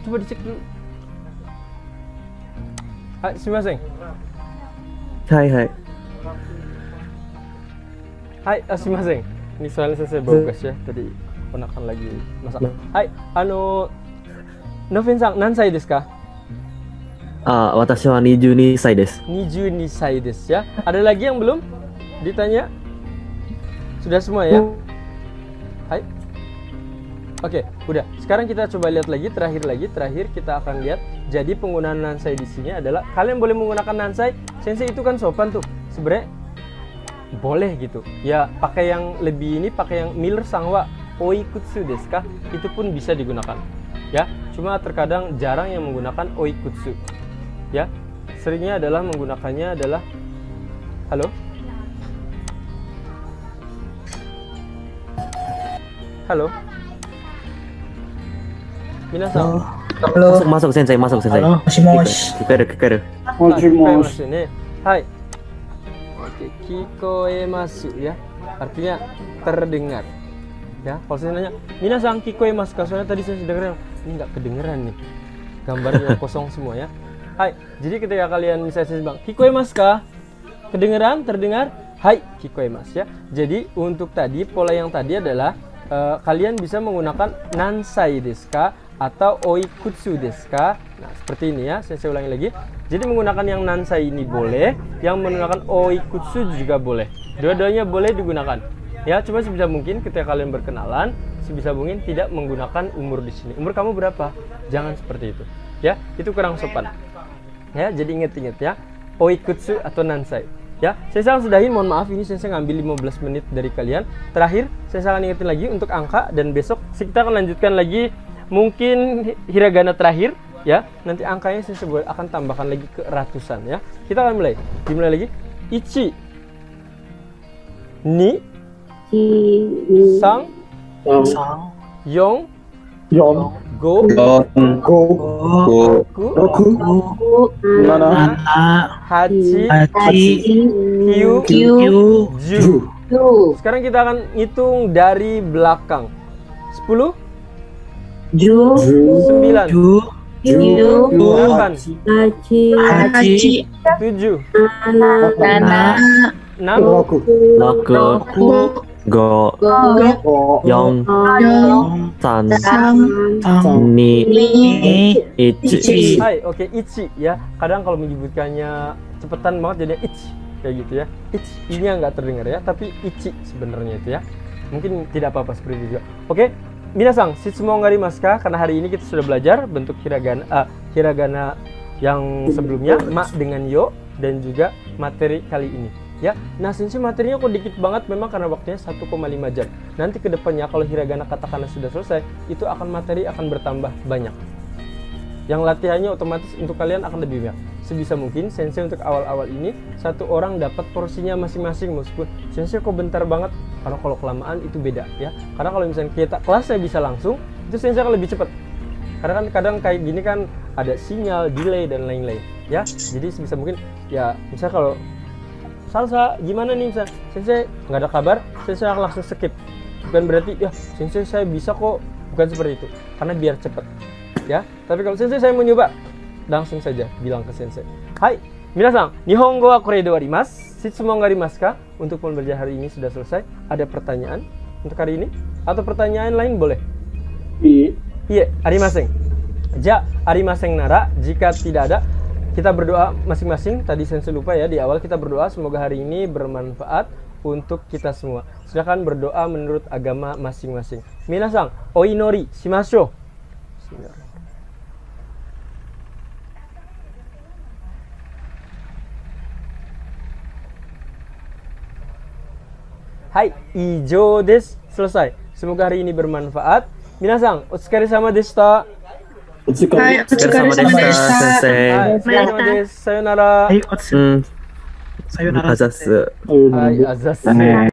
Speaker 1: Coba dicek dulu. Hai, sumimasen.
Speaker 21: Hai.
Speaker 1: Hai, sumimasen. Ini soalnya saya bau gas ya. Tadi ponakan lagi masak. Hai, Noven-san, nansai desu ka?
Speaker 21: Watashi wa 22 歳です.
Speaker 1: 22 歳desu ya. Ada lagi yang belum ditanya? Sudah semua ya? Hai. Oke, udah. Sekarang kita coba lihat lagi, terakhir kita akan lihat. Jadi penggunaan nansai di sini adalah kalian boleh menggunakan nansai. Sensei itu kan sopan tuh. Sebenarnya boleh gitu. Ya, pakai yang lebih ini, pakai yang Miller Sangwa Oikutsu desu ka? Itu pun bisa digunakan. Ya, cuma terkadang jarang yang menggunakan Oikutsu. Ya, seringnya adalah menggunakannya adalah halo minasan.
Speaker 21: Halo. Masuk Sensei.
Speaker 18: Halo, Moshimoshi.
Speaker 21: Kikeru.
Speaker 2: Moshimoshi.
Speaker 1: Hai. Oke, kikoemasu ya. Artinya terdengar. Ya, kalau saya nanya, minasan kikoemasu ka? Soalnya tadi saya sudah dengar ini nggak kedengeran nih. Gambarnya kosong semua ya. Hai, jadi ketika kalian misalnya saya bilang kikoemasu ka? Kedengeran, terdengar? Hai, kikoemasu ya. Jadi untuk tadi pola yang tadi adalah kalian bisa menggunakan nansai desu ka atau oikutsu desu ka. Nah, seperti ini ya. Saya ulangi lagi. Jadi menggunakan yang nansai ini boleh, yang menggunakan oikutsu juga boleh. Dua-duanya boleh digunakan. Ya, cuma sebisa mungkin ketika kalian berkenalan, sebisa mungkin tidak menggunakan umur di sini. Umur kamu berapa? Jangan seperti itu. Ya, itu kurang sopan. Ya, jadi inget-inget ya. Oikutsu atau nansai. Ya, saya sangat sudahin, mohon maaf ini saya ngambil 15 menit dari kalian. Terakhir, saya sangat ingetin lagi untuk angka dan besok kita akan lanjutkan lagi mungkin hiragana terakhir ya. Nanti angkanya saya akan tambahkan lagi ke ratusan ya. Kita akan dimulai lagi. Ichi, ni, sang, yong, go, roku, nana, hachi, kyu, ju. Sekarang kita akan hitung dari belakang. 10, 9, 8, 7, 6,
Speaker 21: Go, Yong, San, Ni, Ichi.
Speaker 1: Hai, oke, Ichi ya. Kadang kalau menyebutkannya cepetan banget jadi Ichi kayak gitu ya. Ichi, ini nggak terdengar ya, tapi Ichi sebenarnya itu ya. Mungkin tidak apa-apa seperti itu juga. Oke, minasan, shitsumon garimasu ka? Karena hari ini kita sudah belajar bentuk hiragana yang sebelumnya, ma dengan yo, dan juga materi kali ini. ya. Nah, sensei materinya kok dikit banget memang karena waktunya 1,5 jam. Nanti kedepannya kalau hiragana katakana sudah selesai, itu materi akan bertambah banyak. Yang latihannya otomatis untuk kalian akan lebih banyak. Sebisa mungkin sensei untuk awal-awal ini satu orang dapat porsinya masing-masing, meskipun sensei kok bentar banget, karena kalau kelamaan itu beda ya. Karena kalau misalnya kita kelasnya bisa langsung, itu sensei akan lebih cepat. Karena kan kadang kayak gini kan ada sinyal, delay dan lain-lain ya. Jadi sebisa mungkin ya, misalnya kalau salsa gimana nih, misalnya sensei nggak ada kabar, sensei akan langsung skip. Bukan berarti ya sensei saya bisa kok, bukan seperti itu. Karena biar cepat ya. Tapi kalau sensei saya mau nyoba, langsung saja bilang ke sensei. Hai, minasan, Nihongo wa kore de warimasu. Shitsumon ga arimasu ka? Untuk pembelajaran hari ini sudah selesai. Ada pertanyaan untuk hari ini? Atau pertanyaan lain boleh? Iya, arimasen. Ja, arimasen nara, jika tidak ada, kita berdoa masing-masing. Tadi sensei lupa ya, di awal kita berdoa semoga hari ini bermanfaat untuk kita semua. Silakan berdoa menurut agama masing-masing. Minasan, oinori shimashou. Hai, ijo desu. Selesai. Semoga hari ini bermanfaat. Minasan, otsukaresama deshita.
Speaker 10: Otsukaresama deshita, sensei.
Speaker 1: Sayonara.
Speaker 8: Sayonara.
Speaker 1: Hai, azasu.